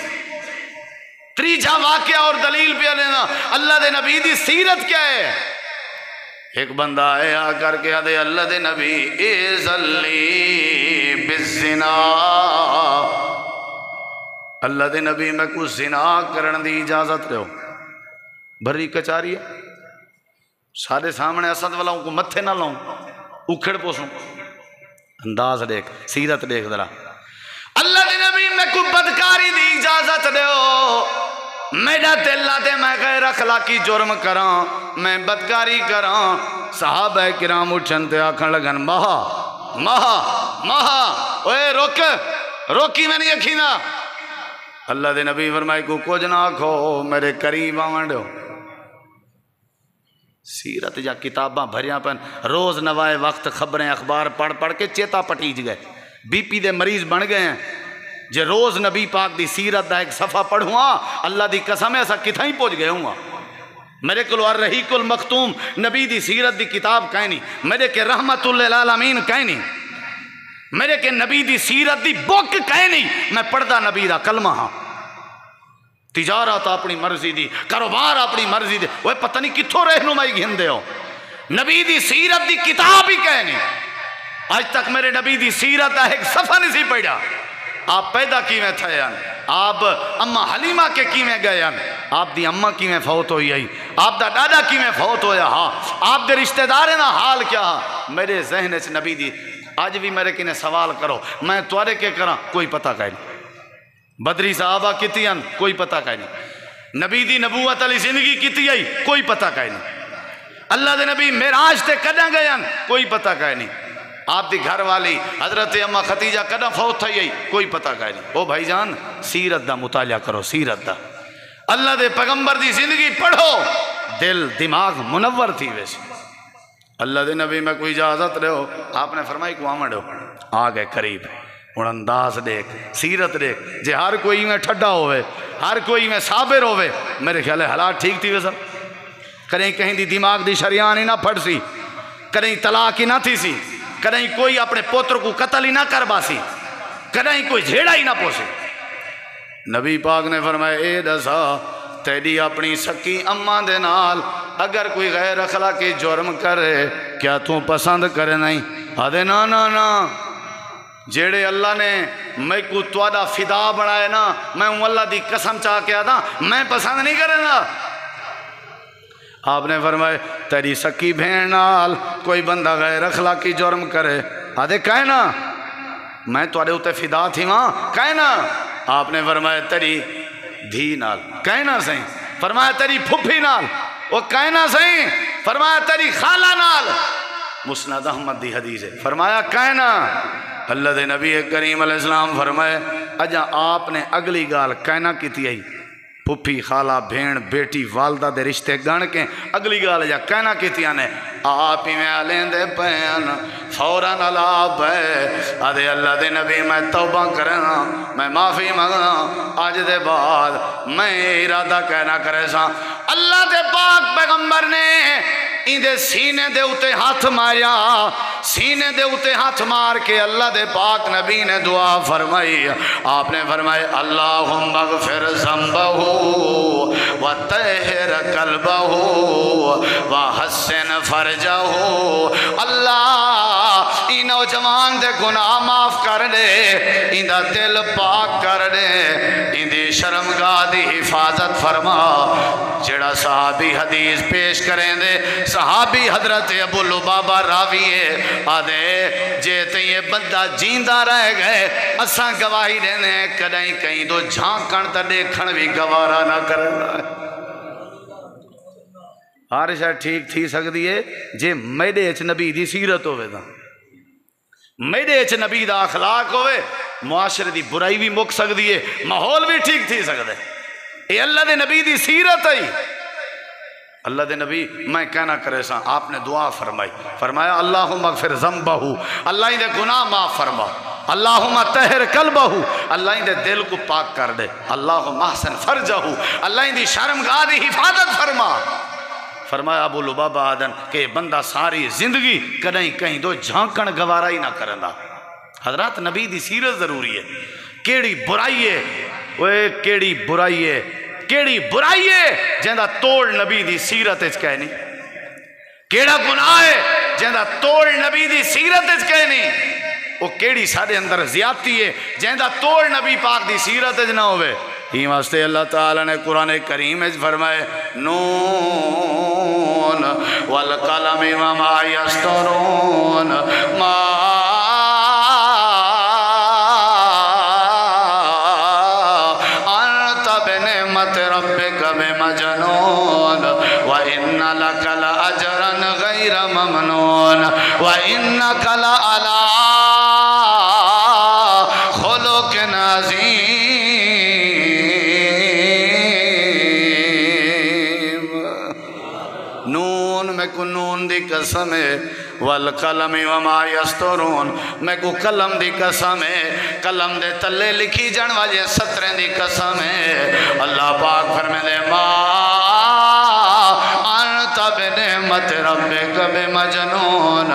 S1: تریجا واقعہ اور دلیل پہ لینا اللہ دے نبی دی سیرت کیا ہے ایک بندہ آئے آ کر کے آدھے اللہ دے نبی ایزلی بالزنا اللہ دے نبی میں کچھ زنا کرن دی اجازت رہو بھری کچاری ہے سارے سامنے اسد والاؤں کو متھے نہ لاؤں اکھڑ پوسوں انداز دیکھ سیرت دیکھ ذرا اللہ دے نبی میں کو بدکاری دی اجازت دیو میرا دل دے میں غیر اخلاقی جرم کراں میں بدکاری کراں صحابہ کرام اٹھن تے آکھن لگن مہا اوے روکی میں نہیں اکھی نا اللہ دے نبی فرمائے کو کچھ نہ آکھو میرے قریب آوان دیو سیرت جا کتاباں بھریاں پن روز نوائے وقت خبریں اخبار پڑھ پڑھ کے چیتا پٹیج گئے بی پی دے مریض بن گئے ہیں جے روز نبی پاک دی سیرت دا ایک صفحہ پڑھواں اللہ دی قسم ایسا کتھا ہی پہنچ گئے ہوں میرے کل الرحیق المختوم نبی دی سیرت دی کتاب کہیں نہیں میرے کے رحمت للعالمین کہیں نہیں میرے کے نبی دی سیرت دی بک کہیں نہیں میں پڑھدا نبی دا کلمہ ہاں تجارت اپنی مرضی دی کاروبار اپنی مرضی دی وہ پتہ نہیں کتھوں رہنمائی گھندے ہو نبی دی سیرت دی کتاب ہی کہیں نہیں آج تک میرے نبی دی سیرت دا ایک صفحہ نہیں سی پڑھا آپ پیدا کیویں تھے آپ اماں حلیمہ کے کیویں گئے آپ دی اماں کیویں فوت ہوئی آئی آپ دا دادا کیویں فوت ہویا ہاں آپ دے رشتہ دارے نا حال کیا ہاں میرے ذہن سے نبی دی آج بھی میرے کنے سوال کرو میں توارے کے کراں کوئی پتہ کہیں نہیں بدری صحابہ کتی ہیں کوئی پتہ کہیں نہیں نبی دی نبوت علی زندگی کتی آئی کوئی پتہ کہیں نہیں اللہ دے نبی معراج تے کداں گئے ہیں کوئی پتہ کہیں نہیں آپ دی گھر والی حضرت اماں ختیجہ کداں فوت تھی آئی کوئی پتہ کہیں نہیں او بھائی جان سیرت دا مطالعہ کرو سیرت دا اللہ دے پیغمبر دی زندگی پڑھو دل دماغ منور تھی ویسے اللہ دے نبی میں کوئی اجازت رہو آپ نے فرمائی کو آمن رہو آگے قریب اور انداز دیکھ سیرت دیکھ جے ہر کوئی میں ٹھڈا ہوئے ہر کوئی میں صابر ہوئے میرے خیال ہے حالات ٹھیک تھی ویسا کریں کہیں دی دماغ دی شریان ہی نہ پھڑ سی کریں طلاق ہی نہ تھی سی کریں کوئی اپنے پوتر کو قتل ہی نہ کر باسی کریں کوئی جھیڑا ہی نہ پوسی نبی پاک نے فرمایا اے دسا تیری اپنی سکی اماں دے نال اگر کوئی غیر اخلاقی جرم کرے کیا تو پسند کرے نہیں آدھے نا نا نا جیڑے اللہ نے میں کو توڑا فدا بنائے نا میں ہوں اللہ دی قسم چاہ کے آدھا میں پسند نہیں کرے نا آپ نے فرمائے تیری سکی بھین نال کوئی بندہ غیر اخلاقی جرم کرے آدھے کہے نا میں توڑے ہوتے فدا تھی وہاں کہے نا آپ نے فرمایا تیری دھی نال کہے نا سہیں فرمایا تیری پھپھی نال وہ کہے نا سہیں فرمایا تیری خالہ نال مسند احمد دی حدیث ہے فرمایا کہے نا اللہ دے نبی کریم علیہ السلام فرمائے اجا آپ نے اگلی گال کہنا کی تھی آئی پھپھی خالہ بھین بیٹی والدہ دے رشتے گن کے اگلی گال اجا کہنا کی تھی آنے آپ ہی میں آلین دے پین فوراً علاب ہے آدھے اللہ دے نبی میں توبہ کرنا میں معافی مانگنا آج دے بعد میں ارادہ کہنا کرے سا اللہ دے پاک پیغمبر نے اندے سینے دے اتے ہاتھ ماریا سینے دے اتے ہاتھ مار کے اللہ دے پاک نبی نے دعا فرمائی آپ نے فرمائے اللہم اغفر ذنبہو وطہر قلبہو وحسن فرجہو اللہ ای نوجوان دے گناہ معاف کر دے اندہ دل پاک کر دے اندی شرمگاہ دی حفاظت فرما جڑا صحابی حدیث پیش کریں دے صحابی حضرت ابو لبابہ راوی ہے آدھے جے تے یہ بندہ جیندہ رہ گئے اساں گواہی دینے کدائیں کہیں تو جھانکن تا دیکھن بھی گوارا نہ کرنا ہے۔ ہر شاید ٹھیک تھی سکتی ہے جے میڈے اچ نبی دی سیرت ہوئے دا، میڈے اچ نبی دا اخلاق ہوئے، معاشرے دی برائی بھی مک سکتی ہے، ماحول بھی ٹھیک تھی سکتے۔ اے اللہ دے نبی دی سیرت ہے۔ اللہ دے نبی میں کہنا کرے سا آپ نے دعا فرمائی، فرمایا اللہم اغفر ذنبہو، اللہ ہی دے گناہ معاف فرما، اللہم طہر قلبہ، اللہ ہی دے دل کو پاک کر دے، اللہم احسن فرجہ، اللہ ہی دی شرمگاہ دی حفاظت فرما۔ فرمایا ابو لبابہ آدن کہ بندہ ساری زندگی کدیں کہیں دو جھانکن گوارا ہی نہ کرنا۔ حضرات نبی دی سیرت ضروری ہے۔ کیڑی برائی ہے، اوے کیڑی برائی ہے، کیڑی برائی ہے جہاں توڑ نبی دی سیرت اچ کہنی، کیڑا گناہ ہے جہاں توڑ نبی دی سیرت اچ کہنی، وہ کیڑی سارے اندر زیادتی ہے جہاں توڑ نبی پاک دی سیرت اچ نہ ہوئے۔ ہی واسطے اللہ تعالیٰ نے قرآن کریم اچ فرمائے نون والقلم وما یسطرون ما انت بنعمت ربک بمجنون وان لک لاجرا غیر ممنون وانک لعلی خلق عظیم۔ میں کو نون دی قسم ہے والقلم وما یسطرون، میں کو قلم دی قسم ہے، قلم دے تلے لکھی جان والے سطریں دی قسم ہے۔ اللہ پاک فرمائے دے ما انت بنعمت ربک بمجنون،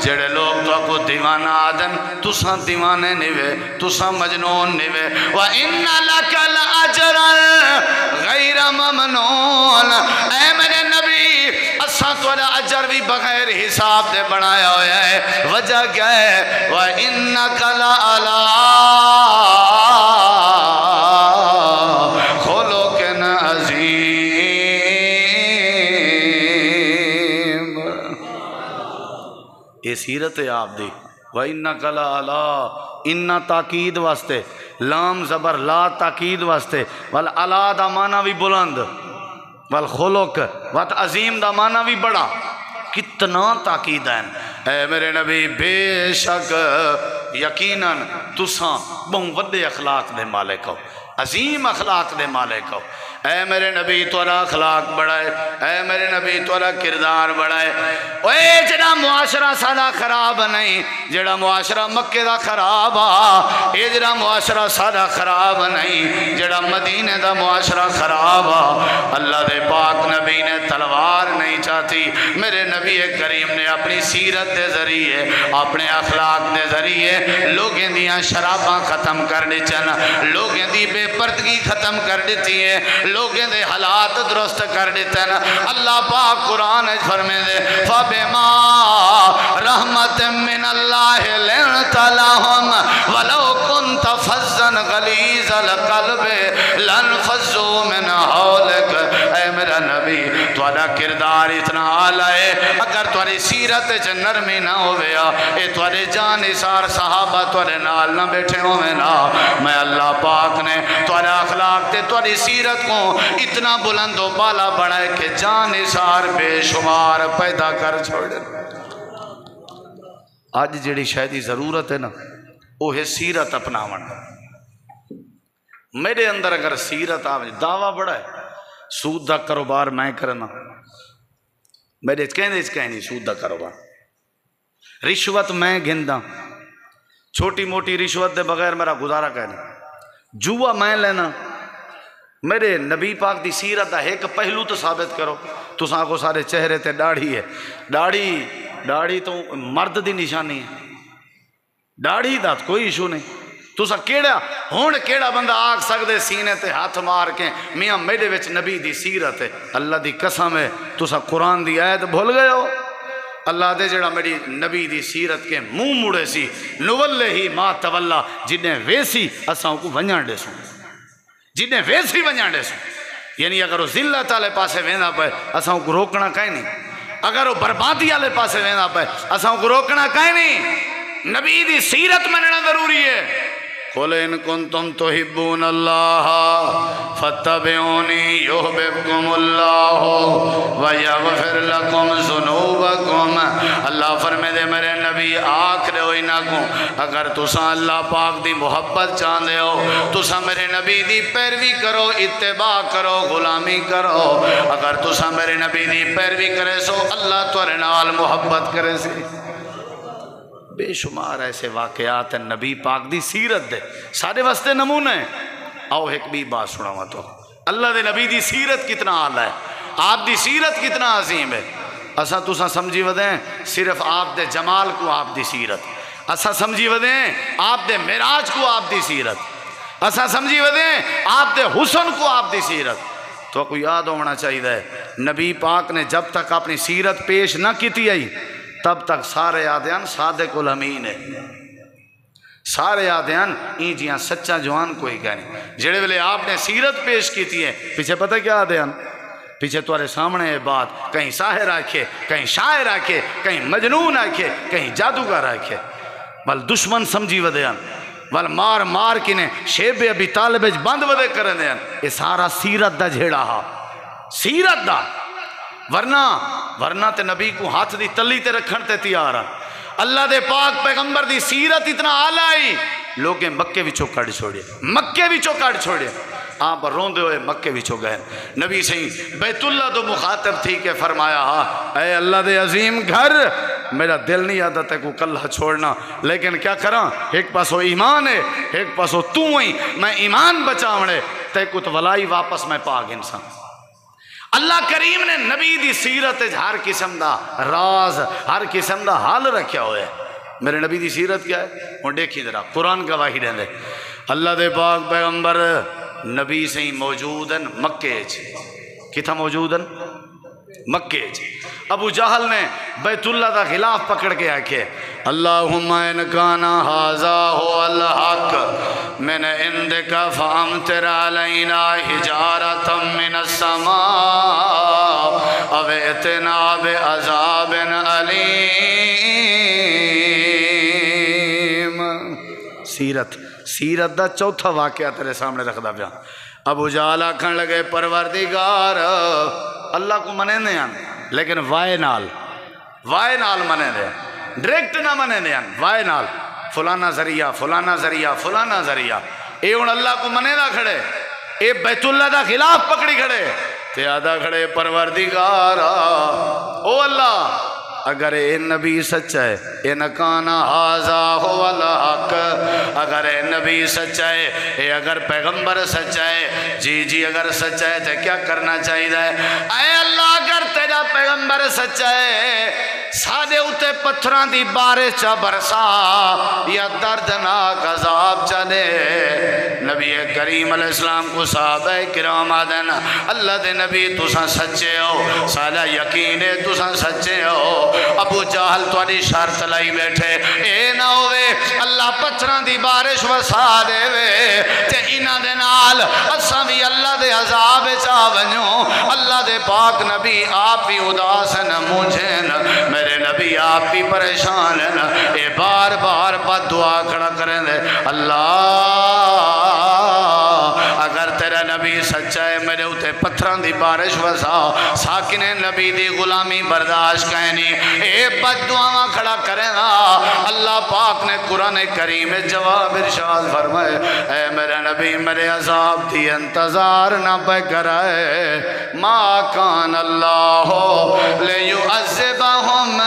S1: جڑے لوگ تو کو دیوانہ آدن تساں دیوانے نوے، تساں مجنون نوے، وَإِنَّ لَكَ لَأَجْرًا غَيْرَ مَمْنُونَ، اے میرے نبی اساں تھوڑا اجر بھی بغیر حساب دے بنایا ہویا ہے۔ وجہ کیا ہے؟ وَإِنَّكَ لَعَلَىٰ خُلُقٍ عَظِيمٍ۔ یہ سیرت ہے آپ دی۔ وَإِنَّكَ لَعَلَىٰ، انہ تاکید واسطے، لام زبر لا تاکید واسطے، والعلا دا معنی بھی بلند، والخلق وات عظیم دا معنی بھی بڑا، کتنا تاکید ہے۔ اے میرے نبی بے شک یقیناً تساں بہت وڈے اخلاق دے مالک ہو، عظیم اخلاق دے مالک ہو۔ اے میرے نبی تورا اخلاق بڑھائے، اے میرے نبی تورا کردار بڑھائے۔ اے جڑا معاشرہ سادہ خراب نہیں، جڑا معاشرہ مکے دا خراب آ، اے جڑا معاشرہ سادہ خراب نہیں، جڑا مدینے دا معاشرہ خراب آ، اللہ دے پاک نبی نے تلوار نہیں چاہتی، میرے نبی کریم نے اپنی سیرت دے ذریعے، اپنے اخلاق دے ذریعے لوگیں دیاں شراباں ختم کر دیچن، لوگیں دی بے پردگی ختم کر دیتی ہے، لوگیں دے حالات درست کر دیتے ہیں۔ اللہ پاک قرآن فرمے دے فَبِمَا رَحْمَةٍ مِّنَ اللَّهِ لِنْتَ لَهُمْ وَلَوْ كُنْتَ فَظًّا غَلِيظَ الْقَلْبِ لَانفَضُّوا مِنْ حَوْلِكَ۔ اے میرا نبی تہاڈا کردار اتنا اعلیٰ ہے، اگر تہاڈی سیرت وچ نرمی نہ ہویا، اے تہاڈے جان نثار صحابہ تہاڈے نال نہ بیٹھے ہوئے نا، میں اللہ پاک نے تہاڈا اخلاق تے تہاڈی سیرت کو اتنا بلند و بالا بڑھائے کہ جان نثار بے شمار پیدا کر چھوڑے۔ آج جڑی شاید ضرورت ہے نا وہ ہے سیرت اپناون۔ میرے اندر اگر سیرت آوے، دعویٰ بڑا ہے سود دا کاروبار میں کرنا، میرے کہنے سود دا کاروبار، رشوت میں گھندا، چھوٹی موٹی رشوت دے بغیر میرا گزارا کہنا، جوا میں لینا۔ میرے نبی پاک دی سیرت دا ایک پہلو تو ثابت کرو، تو ساں کو سارے چہرے تے داڑھی ہے، داڑھی تو مرد دی نشانی ہے، داڑھی دا کوئی ایشو نہیں۔ تو ساں کیڑا ہون کیڑا بندہ آگ سکدے سینے تے ہاتھ مار کے میاں میرے وچ نبی دی سیرت ہے، اللہ دی قسم ہے تو ساں قرآن دی آیت بھول گئے ہو۔ اللہ دے جڑا میری نبی دی سیرت کے منہ مڑے سی نولے ہی ما تولا، جنہیں ویسی اساں کو ونجان دے سوں، جنہیں ویسی ونجان دے سوں، یعنی اگر وہ ذلت والے پاسے وینا پے اساں کو روکنا کہیں نہیں۔ اگر وہ بربادی والے پاسے وینا پے اساں کو روکنا کہیں نہیں، نبی دی سیرت مننا ضروری ہے۔ قل ان کنتم تحبون اللہ فاتبعونی یحببکم اللہ ویغفر لکم ذنوبکم۔ اللہ فرمے دے میرے نبی آکھ رہے ہو انہاں کو اگر تساں اللہ پاک دی محبت چاہندے ہو تساں میرے نبی دی پیروی کرو، اتباع کرو، غلامی کرو۔ اگر تساں میرے نبی دی پیروی کرے سو اللہ تورے نال محبت کرے سی۔ بے شمار ایسے واقعات ہیں نبی پاک دی سیرت دے سارے واسطے نمونہ ہیں۔ آؤ ایک بھی بات سناوا تو اللہ دے نبی دی سیرت کتنا اعلیٰ ہے، آپ دی سیرت کتنا عظیم ہے۔ اسا تسا سمجھی ودیں صرف آپ دے جمال کو آپ دی سیرت، اسا سمجھی ودیں آپ دے معراج کو آپ دی سیرت، اسا سمجھی ودیں آپ دے حسن کو آپ دی سیرت۔ تو کو یاد ہونا چاہیے نبی پاک نے جب تک اپنی سیرت پیش نہ کیتی آئی تب تک سارے آدیان صادق الامین ہے، سارے آدیان این جیاں سچا جوان کوئی کہنے۔ جڑے ویلے آپ نے سیرت پیش کیتی ہے پیچھے پتہ کیا آدیان؟ پیچھے تمہارے سامنے ہے بات، کہیں ساحر آکھے، کہیں شاعر آکھے، کہیں مجنون آکھے، کہیں جادوگر آکھے، بل دشمن سمجھی ودیان، بل مار مار کنے شیب ابی طالب بند ودے کرن دیان۔ یہ سارا سیرت دا جھیڑا ہا، سیرت دا، ورنہ تے نبی کو ہاتھ دی تلی تے رکھن تے تیارا۔ اللہ دے پاک پیغمبر دی سیرت اتنا آلہ آئی لوگیں مکے وچوں کڑ چھوڑے، مکے وچوں کڑ چھوڑے، آپ روندے ہوئے مکے وچوں گئے۔ نبی صحیح بیت اللہ تو مخاطب تھی کہ فرمایا اے اللہ دے عظیم گھر، میرا دل نہیں آتا تے کو کلہ چھوڑنا، لیکن کیا کراں، ایک پاسو ایمان ہے ایک پاسو تو ہی، میں ایمان بچاونے تے کو تو ولائی واپس میں پاک انسان۔ اللہ کریم نے نبی دی سیرت ہر قسم دا راز، ہر قسم دا حال رکھیا ہوئے۔ میرے نبی دی سیرت کیا ہے وہ دیکھی ذرا، قرآن گواہی دیں دے۔ اللہ دے پاک پیغمبر نبی سے ہی موجود ہیں مکے چ، کتھا موجود ہیں مکے چ۔ ابو جہل نے بیت اللہ دا خلاف پکڑ کے آکھے اللہم ان کانا ھذا هو الحق من عندک فامطر علینا حجارۃ من السماء او ائتنا بعذاب علیم۔ سیرت دا چوتھا واقعہ تیرے سامنے رکھدا پیا۔ ابو جہل آکھن لگے پروردگار اللہ کو منے دے ہیں لیکن وائے نال منے دے، ڈائریکٹ نہ منے دے، وائے نال فلانا ذریعہ فلانا ذریعہ فلانا ذریعہ۔ اے ہن اللہ کو منے دا کھڑے، اے بیت اللہ دا خلاف پکڑی کھڑے تے آدھا کھڑے پروردگار او اللہ اگر اے نبی سچا ہے، اے نکانا ھذا هو الحق، اگر اے نبی سچا ہے، اے اگر پیغمبر سچا ہے، جی اگر سچا ہے تو کیا کرنا چاہیے؟ اے اللہ اگر تیرا پیغمبر سچا ہے سادے اتے پتھران دی بارش چا برسا یا دردناک عذاب چلے۔ نبی کریم علیہ السلام کو صحابہ کرام آدن اللہ دے نبی تساں سچے ہو، سالا یقین ہے تساں سچے ہو۔ ابو جہل توڑی شرط لائی بیٹھے اے نہ ہوئے اللہ پتھران دی بارش وسا دے وے تے انہ دے نال اساں بھی اللہ دے عذاب چا ونیوں۔ اللہ دے پاک نبی آپ بھی اداسن مجھن، میرے نبی آپ بھی پریشان ہیں، اے بار بار بد دعا کھڑا کریں دے اللہ اگر تیرا نبی سچا ہے میرے اتے پتھران دی بارش وسا، ساکن نبی دی غلامی برداشت کہنی، اے بد دعا کھڑا کریں گا۔ اللہ پاک نے قرآن کریم جواب ارشاد فرمائے اے میرے نبی میرے عذاب دی انتظار نہ پہ کرائے، ما کان اللہ لیعذبہم،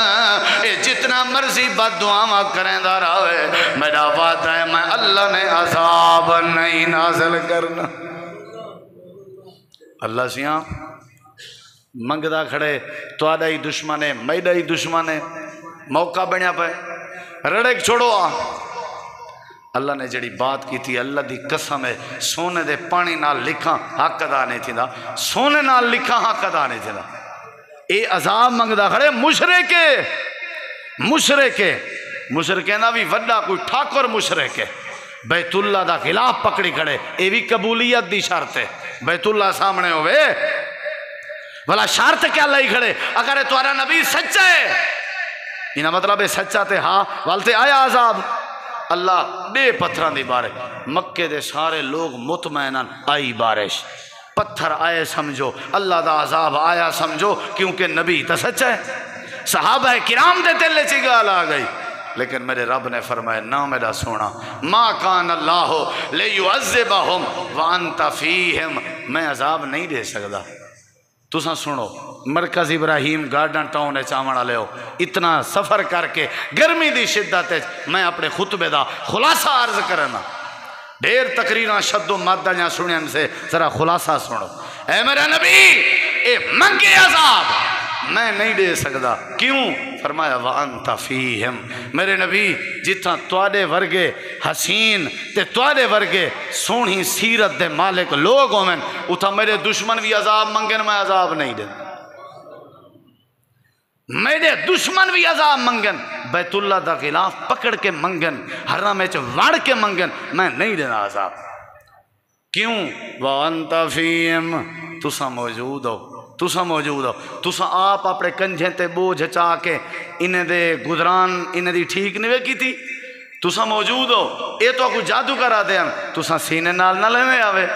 S1: اے جتنا مرضی بد دعا کریں دا رہے میرا وعدہ ہے میں اللہ نے عذاب نہیں نازل کرنا۔ اللہ سیاں منگدہ کھڑے تو آدھا ہی دشمن ہے میڈا ہی دشمن ہے، موقع بنیا پہ رڑک چھوڑو آ۔ اللہ نے جڑی بات کی تھی اللہ دی قسم ہے سونے دے پانی نال لکھا حق ادا نہیں تھی دا، سونے نال لکھا حق ادا نہیں تھی دا۔ اے عذاب منگدہ کھڑے مشرکے نا بھی وڈا کوئی ٹھاکر مشرک ہے، بیت اللہ دا خلاف پکڑی کھڑے، اے بھی قبولیت دی شرط ہے، بیت اللہ سامنے ہوئے بلا شرط کیا لائی کھڑے اگر تمہارا نبی سچا ہے انہا مطلب ہے سچا تے ہاں والتے آیا عذاب اللہ دے پتھران دی بارے مکے دے سارے لوگ مطمئنن آئی بارش پتھر آئے سمجھو اللہ دا عذاب آیا سمجھو کیونکہ نبی تا سچا ہے صحابہ کرام دے تلے چی گال آ گئی لیکن میرے رب نے فرمایا نہ میرا سونا ما کان اللہ لیعذبہم وانت فیہم میں عذاب نہیں دے سکتا تساں سنو مرکز ابراہیم گارڈن ٹاؤن چاوڑا لے ہو اتنا سفر کر کے گرمی دی شدت میں اپنے خطبے دا خلاصہ عرض کرنا ڈھیر تقریران شد و مادہ جہاں سنین سے ذرا خلاصہ سنو اے میرا نبی اے منگے عذاب میں نہیں دے سکتا کیوں فرمایا وَأَنْتَ فِيهِمْ میرے نبی جتنا توڑے ورگے حسین تے توڑے ورگے سونی سیرت دے مالک لوگ ہوں اتھا میرے دشمن بھی عذاب منگن میں عذاب نہیں دے میرے دشمن بھی عذاب منگن بیت اللہ دا خلاف پکڑ کے منگن حرام میں وڑ کے منگن میں نہیں دینا عذاب کیوں وَأَنْتَ فِيهِمْ تُسا موجود ہو تُسا موجود ہو تُسا آپ اپنے کنجھیں تے بوجھ چاہ کے انہیں دے گزران انہیں دی ٹھیک نہیں کی تھی تُسا موجود ہو اے تو کوئی جادو کرا دے ہم تُسا سینے نال نہ لینے آوے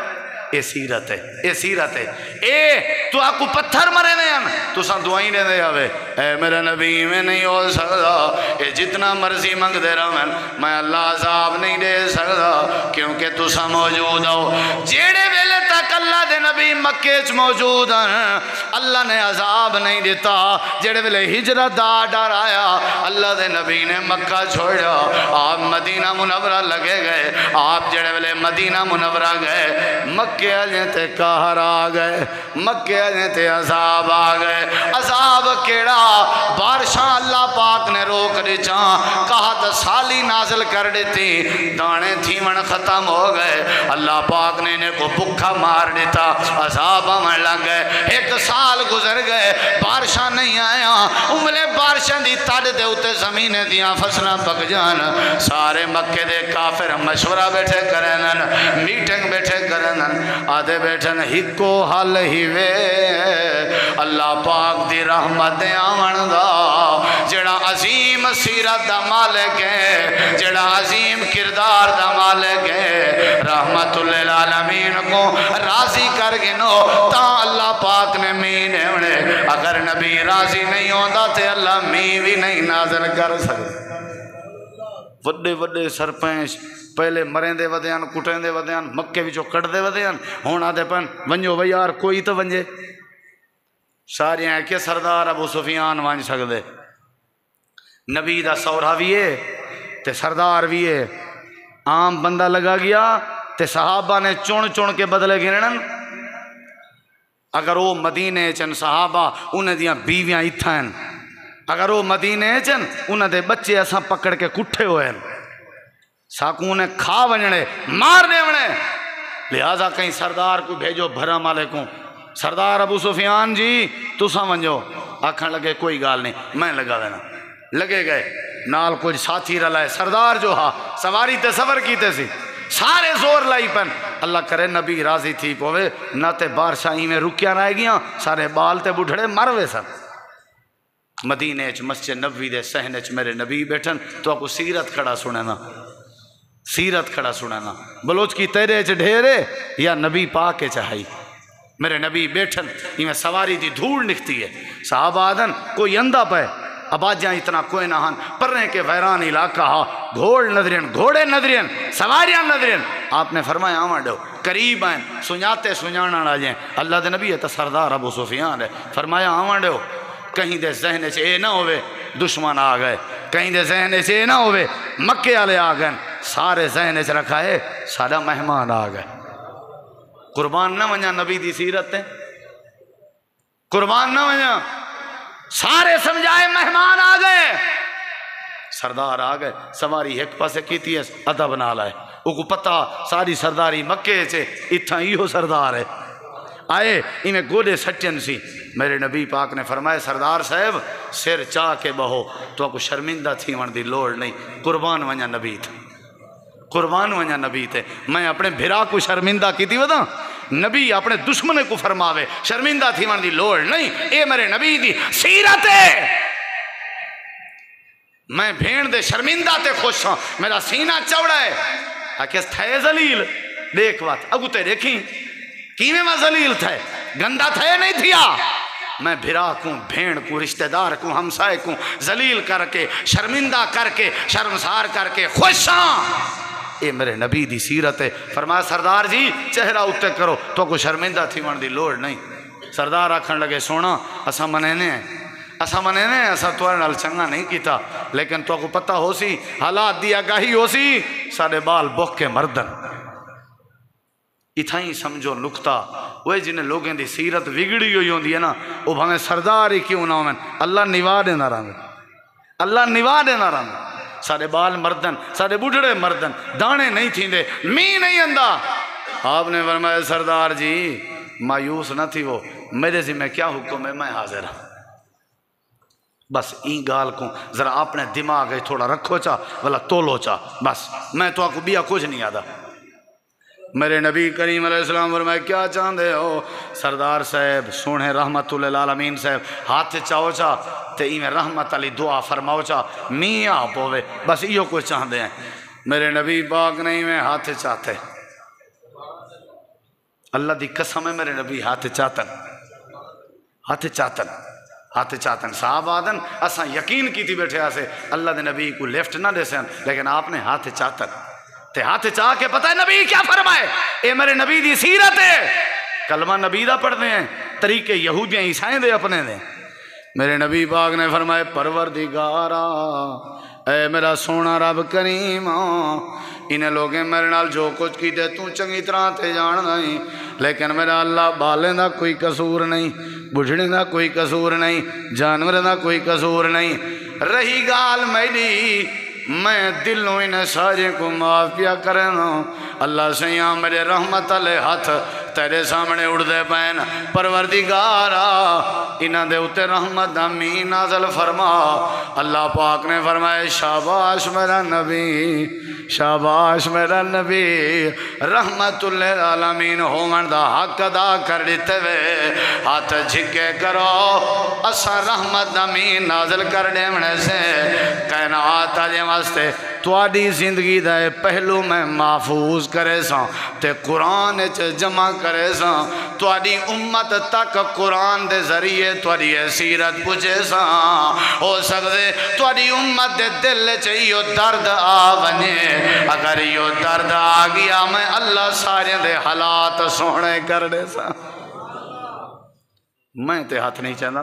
S1: اے سیرت ہے اے سیرت ہے اے تو آپ کو پتھر مرے نہیں ہم تُسا دعائیں لینے آوے اے میرا نبی میں نہیں ہو سکتا اے جتنا مرضی منگ دے رہا میں اللہ عذاب نہیں دے سکتا کیونکہ تُسا موجود ہو جیڑے ویلے تک اللہ دے نبی مکے چ موجود ہیں اللہ نے عذاب نہیں دیتا جڑے ویلے ہجرت دا ڈر آیا اللہ دے نبی نے مکہ چھوڑا آپ مدینہ منورہ لگے گئے آپ جڑے ویلے مدینہ منورہ گئے مکے آجیں تے قہر آ گئے مکے آجیں تے عذاب آ گئے عذاب کیڑا بارشاں اللہ پاک نے روک دی چاں کہت سالی نازل کر دیتی دانے تھیمن ختم ہو گئے اللہ پاک نے انہیں کو بکھا مار دیتا عذاب ہمیں لگ گئے ایک سال گزر گئے بارشاں نہیں آیا املے بارشاں دی تڑ دے اتے زمینے دیاں فصلہ پک جان سارے مکے دے کافر مشورہ بیٹھے کرنن میٹنگ بیٹھے کرنن آدھے بیٹھن ہکو حل ہی وے اللہ پاک دی رحمت دے آمن دا جڑا عظیم سیرت دا مالک ہے جڑا عظیم کردار دا مالک ہے رحمت للعالمین کو راضی کر گنو تا اللہ پاک نے مین ہے اگر نبی راضی نہیں ہوندہ تے اللہ مین بھی نہیں نازل کر سکتا وڈے وڈے سرپنچ پہلے مریں دے ودیان کٹیں دے ودیان مکے وچوں کٹ دے ودیان ہونا دے پن ونجو بھئی یار کوئی تو ونجے ساری ہیں کہ سردار ابو سفیان وانج سکدے نبی دا سورہ بھی ہے تے سردار بھی ہے عام بندہ لگا گیا تے صحابہ نے چون چون کے بدلے گرنن اگر وہ مدینے چن صحابہ انہیں دیاں بیویاں اتھائن اگر وہ مدینے چن انہیں دے بچے ایسا پکڑ کے کٹھے ہوئے ساکوں نے کھا ونجنے مارنے ونے لہذا کہیں سردار کو بھیجو بھرم علیکم سردار ابو سفیان جی تسا ونجو آکھن لگے کوئی گال نہیں میں لگا دینا لگے گئے نال کچھ ساتھی رلائے سردار جو ہاں سواری تے سفر کیتے سی سارے زور لائی پن اللہ کرے نبی راضی تھی پوے نہ تے بارشاہی میں رکیاں رائے گیاں سارے بال تے بڑھڑے مروے سن مدینے چ مسجد نبوی دے صحنے چ میرے نبی بیٹھن تو آپ کو سیرت کھڑا سننا سیرت کھڑا سننا بلوچ کی تیرے چ ڈھیرے یا نبی پاک چاہائی میرے نبی بیٹھن یہ میں سواری دی دھول نکھتی ہے صحابہ آدن کوئی اندہ پہ اباجیاں اتنا کوئی نہ ہن پرنے کے ویران علاقہ ہا گھوڑ نظرین گھوڑے نظرین سواریاں نظرین آپ نے فرمایا آمان ڈو قریب ہیں سنیاتے سنیانا نہ جائیں اللہ دے نبی ہے تا سردار ابو سفیان ہے فرمایا آمان ڈو کہیں دے ذہنے سے اے نہ ہوئے دشمن آ گئے کہیں دے ذہنے سے اے نہ ہوئے مکے والے آ گئے سارے ذہنے سے رکھا ہے سارا مہمان آ گئے قربان نہ ونجا نبی دی سیرت ہے قربان نہ ونجا سارے سمجھائے مہمان آ گئے سردار آ گئے سواری ایک پاسے کیتی ہے ادب نہ لائے وہ کو پتہ ساری سرداری مکے سے اتنا ہی ہو سردار ہے آئے انہیں گوڑے سچن سی میرے نبی پاک نے فرمائے سردار صاحب سر چاہ کے بہو تو آپ کو شرمندہ تھی من دی لوڑ نہیں قربان ونجا نبی تھے قربان ونجا نبی تھے میں اپنے بھرا کو شرمندہ کی تھی بتا نبی اپنے دشمن کو فرماوے شرمندہ تھی من دی لوڑ نہیں، اے میرے نبی دی سیرت ہے۔ میں بھین دے شرمندہ تے خوش ہوں، میرا سینہ چوڑا ہے۔ آکھیس تھے زلیل دیکھ بات اگو تے دیکھیں کیویں میں زلیل تھے، گندہ تھے نہیں تھیا۔ میں بھرا کوں، بھین کوں، رشتہ دار کوں، ہمسائے کوں زلیل کر کے، شرمندہ کر کے، شرمسار کر کے خوش ہاں۔ اے میرے نبی دی سیرت ہے۔ فرمایا سردار جی چہرہ اتے کرو تو کو شرمندہ تھی من دی لوڑ نہیں۔ سردار آکھن لگے سونا اسا منینے ہیں، اسا توڑ نال چنگا نہیں کیتا، لیکن تو کو پتہ ہو سی حالات دی آگاہی ہو سی سارے بال بوک کے مردن۔ اتھائیں سمجھو نکتہ وہ جنہیں لوگیں دی سیرت وگڑی ہوئی ہوندی ہے نا، وہ بھامیں سردار ہی کیوں نہ ہوئے، اللہ نوادے نہ رہے، اللہ نوادے نہ رہے۔ سارے بال مردن، سارے بڑھڑے مردن، دانے نہیں تھیندے، می نہیں اندہ۔ آپ نے فرمایا سردار جی مایوس نہ تھی وہ، میرے ذمہ کیا حکم ہے، میں حاضر ہوں۔ بس این گال کو ذرا اپنے دماغ تھوڑا رکھو چا والا تولو چا، بس میں تو آپ کو بیا کچھ نہیں آدھا۔ میرے نبی کریم علیہ السلام فرمائے کیا چاہندے ہو؟ سردار صاحب سونے رحمت اللہ العالمین صاحب ہاتھ چاہو چا تے ایمیں رحمت علی دعا فرماؤ چا میاں آپ ہوئے، بس یہ کوئی چاہندے ہیں۔ میرے نبی پاک نہیں میں ہاتھ چاہتے، اللہ دی قسم ہے میرے نبی ہاتھ چاہتن، ہاتھ چاہتن، ہاتھ چاہتن۔ صاحب آدن اساں یقین کی تھی بیٹھے آسے اللہ دے نبی کو لیفٹ نہ دے سن، لیکن آپ نے ہاتھ چاہتن تے ہاتھ چاہ کے پتہ ہے نبی کیا فرمائے؟ اے میرے نبی دی سیرت ہے۔ کلمہ نبی دا پڑھ دے ہیں، طریقے یہودیاں عیسائیں دے اپنے دے۔ میرے نبی پاک نے فرمائے پروردگارا اے میرا سونا رب کریم، انہیں لوگیں میرے نال جو کچھ کی دے تو چنگی طرح تے جان نہیں، لیکن میرا اللہ بالیں دا کوئی قصور نہیں، بڑھڑے دا کوئی قصور نہیں، جانور دا کوئی قصور نہیں۔ رہی گال میری میں دلوں انہیں سارے کو معاف پیا کرنا، اللہ سیاں میرے رحمت علیہ ہاتھ تیرے سامنے اڑ دے پین، پروردگارا انہاں دے اتے رحمت امی نازل فرما۔ اللہ پاک نے فرمائے شاباش میرا نبی، شاباش میرا نبی، رحمت للعالمین ہومن دا حق ادا کر دیتے وے، ہاتھ جھکے کرو اسا رحمت امی نازل کر دے منے سے کائنات آجے واسطے تواڈی زندگی دے پہلو میں محفوظ کرے ساں تے قرآن جمع کرے ساں، تواڈی امت تک قرآن دے ذریعے تواڈی سیرت پوچھے ساں۔ ہو سکتے تواڈی امت دے دل چاہیو درد آ ونجے، اگر یہ درد آ گیا میں اللہ سارے دے حالات سونے کر دے ساں۔ میں تے ہاتھ نہیں چاہتا،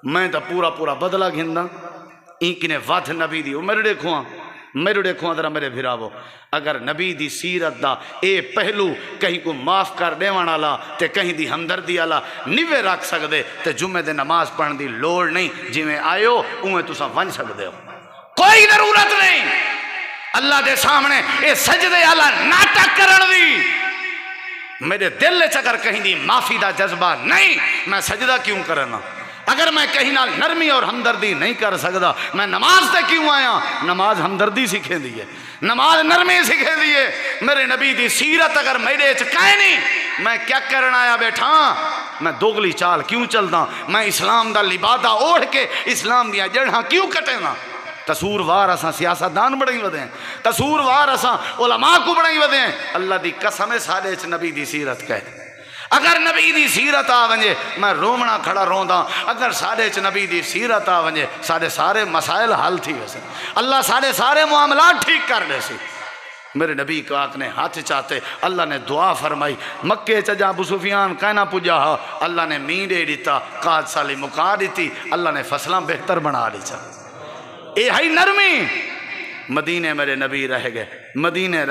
S1: میں تے پورا بدلہ گھندا، ایک نے وعد نبی دی میرے دیکھو ذرا میرے بھراو، اگر نبی دی سیرت دا اے پہلو کہیں کو معاف کر دے والا تے کہیں دی ہمدردی والا نیوے رکھ سکدے تے جمعے دے نماز پڑھن دی لوڑ نہیں، جویں آئیو اویں تساں ون سکدے ہو، کوئی ضرورت نہیں اللہ دے سامنے اے سجدے والا ناٹک کرن دی۔ میرے دل وچ اگر کہیں دی معافی دا جذبہ نہیں، میں سجدہ کیوں کرنا؟ اگر میں کہیں نال نرمی اور ہمدردی نہیں کر سکتا، میں نماز تے کیوں آیا؟ نماز ہمدردی سکھے دیئے، نماز نرمی سکھے دیئے۔ میرے نبی دی سیرت اگر میرے چکائے نہیں، میں کیا کرنا آیا بیٹھا؟ میں دوگلی چال کیوں چلتا؟ میں اسلام دا لبادہ اوڑھ کے اسلام دیا جڑھاں کیوں کٹینا؟ قصوروار اساں سیاستدان بڑھائی ودے ہیں، قصوروار اساں علماء کو بڑھائی ودے ہیں۔ اللہ دی قسم سارے چ نبی دی سیرت کہے، اگر نبی دی سیرت آ ونجے میں رومنا کھڑا روندا، اگر سارے چ نبی دی سیرت آ ونجے سارے مسائل حل تھی ویسے، اللہ سارے معاملات ٹھیک کر دے سی۔ میرے نبی پاک نے ہاتھ چاہتے، اللہ نے دعا فرمائی، مکے چ جا ابو سفیان کہنا پجا ہا، اللہ نے مین دے دیتا، قحط سالی مکا دیتی، اللہ نے فصلاں بہتر بنا دی چا۔ اے ہی نرمی۔ مدینے میرے نبی رہ گئے، مدینے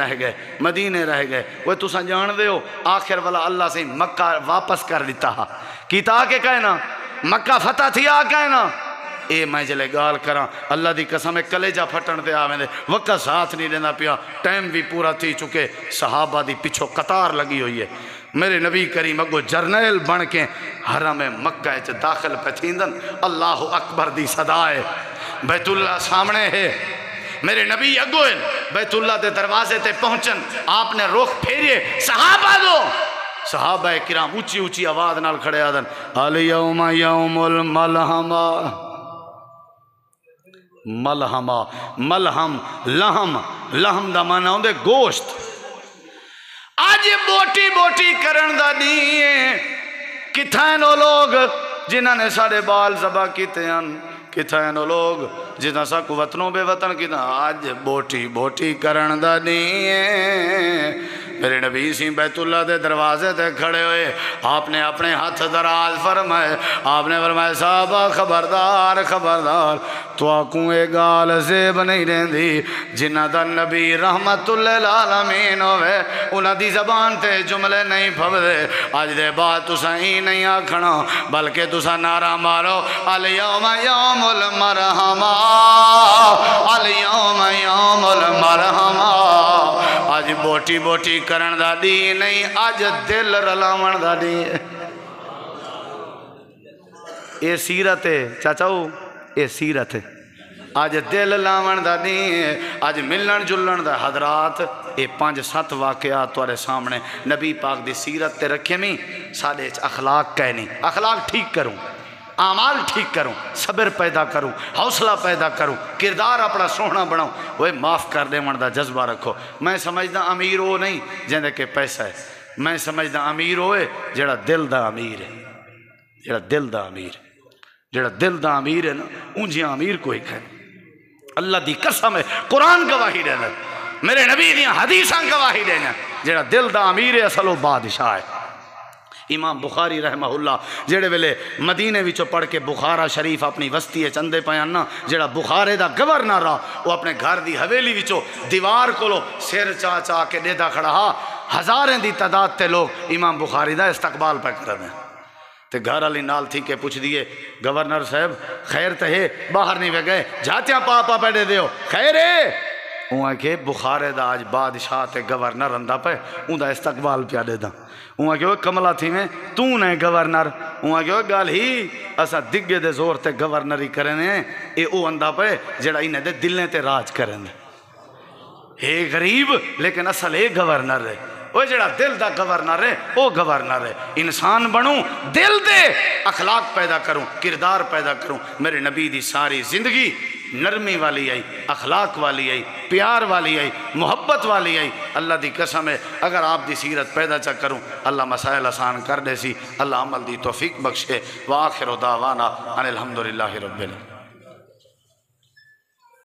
S1: رہ گئے۔ وہ تساں جان دے ہو آخر والا اللہ سے مکہ واپس کر دیتا ہا، کیتا کہ کہنا مکہ فتح تھیا کہنا۔ اے میں جلے گال کراں اللہ دی قسم کلیجہ پھٹن تے آویں دے، وقت ساتھ نہیں دینا پیا، ٹائم بھی پورا تھی چکے، صحابہ دی پچھو قطار لگی ہوئی ہے۔ میرے نبی کریم اگو جرنیل بن کے حرم مکہ چ داخل پہ تھیندن، اللہ اکبر دی صدائے، بیت اللہ سامنے ہے، میرے نبی اگوئن بیت اللہ دے دروازے تے پہنچن، آپ نے رخ پھیریے، صحابہ دو صحابہ کرام اونچی اونچی آواز نال کھڑے آدن الیوم یوم الملحمہ ملحمہ ملحم لہم لہم دا مانا ہوندے گوشت آج بوٹی بوٹی کرن دا نہیں ہے کتھائیں نو لوگ جنہاں نے سارے بال ذبح کیتے ہیں کتھائیں نو لوگ جنہاں سا کو وطنوں بے وطن کیتا آج بوٹی بوٹی کرن دا نہیں ہے میرے نبی سی بیت اللہ دے دروازے تے کھڑے ہوئے آپ نے اپنے ہاتھ دراز فرمائے آپ نے فرمائے صحابہ خبردار خبردار تو آکوں اے گال زیب نہیں رہن دی جنہ دا نبی رحمت للعالمین ہوئے انہ دی زبان تے جملے نہیں پھو دے آج دے بات تسا ہی نہیں آکھنا بلکہ تسا نعرہ مارو الیوم یوم المرحمہ الیوم یوم المرحمہ آج بوٹی بوٹی کرن دا دی نہیں آج دل رلاون دا دی اے سیرت ہے چاچاؤ اے سیرت ہے آج دل لاون دا نہیں آج ملن جلن دا حضرات اے 5-7 واقعات توارے سامنے نبی پاک دی سیرت تے رکھے میں سادے اخلاق کہنی اخلاق ٹھیک کروں اعمال ٹھیک کروں صبر پیدا کروں حوصلہ پیدا کروں کردار اپنا سونا بناؤں وہ معاف کر دے من دا جذبہ رکھو میں سمجھدا امیر ہو نہیں جندے کے پیسہ ہے میں سمجھدا امیر ہوئے جڑا دل دا امیر ہے جڑا دل دا امیر ہے جڑا دل دا امیر ہے نا اونجیاں امیر کوئی کہنے اللہ دی قسم ہے قرآن گواہی دینا میرے نبی دیاں حدیثاں گواہی دینا جڑا دل دا امیر ہے اصل و بادشاہ ہے امام بخاری رحمہ اللہ جڑے ویلے مدینے وچوں پڑھ کے بخارا شریف اپنی وسطی چندے پیان نا جڑا بخارے دا گورنر رہا وہ اپنے گھر دی حویلی وچوں دیوار کولو سر چا چا کے دیدا کھڑا ہا ہزاریں دی تعداد تے لوگ امام بخاری دا استقبال پہ کر دیں تے گھر علی نال تھی کہ پوچھ دیئے گورنر صاحب خیر تے ہے باہر نہیں گئے جاتیاں پاپا پہ دے دیو خیر ہے وہاں کہ بخارے دا آج بادشاہ تے گورنر اندہ پہ ان دا استقبال پہ دے دا وہاں کہ وہ کملا تھی میں تو نے گورنر وہاں کہ وہ گال ہی اسا دگے دے زور تے گورنری کرنے اے او اندہ پہ جڑا انہیں دے دلنے تے راج کرنے اے غریب لیکن اصل اے گورنر ہے وہ جڑا دل دا گورنر ہے وہ گورنر ہے انسان بنوں دل دے اخلاق پیدا کروں کردار پیدا کروں میرے نبی دی ساری زندگی نرمی والی آئی اخلاق والی آئی پیار والی آئی محبت والی آئی اللہ دی قسم ہے اگر آپ دی سیرت پیدا چا کروں اللہ مسائل آسان کر دے سی اللہ عمل دی توفیق بخشے وآخر دعوانا ان الحمدللہ رب العالمین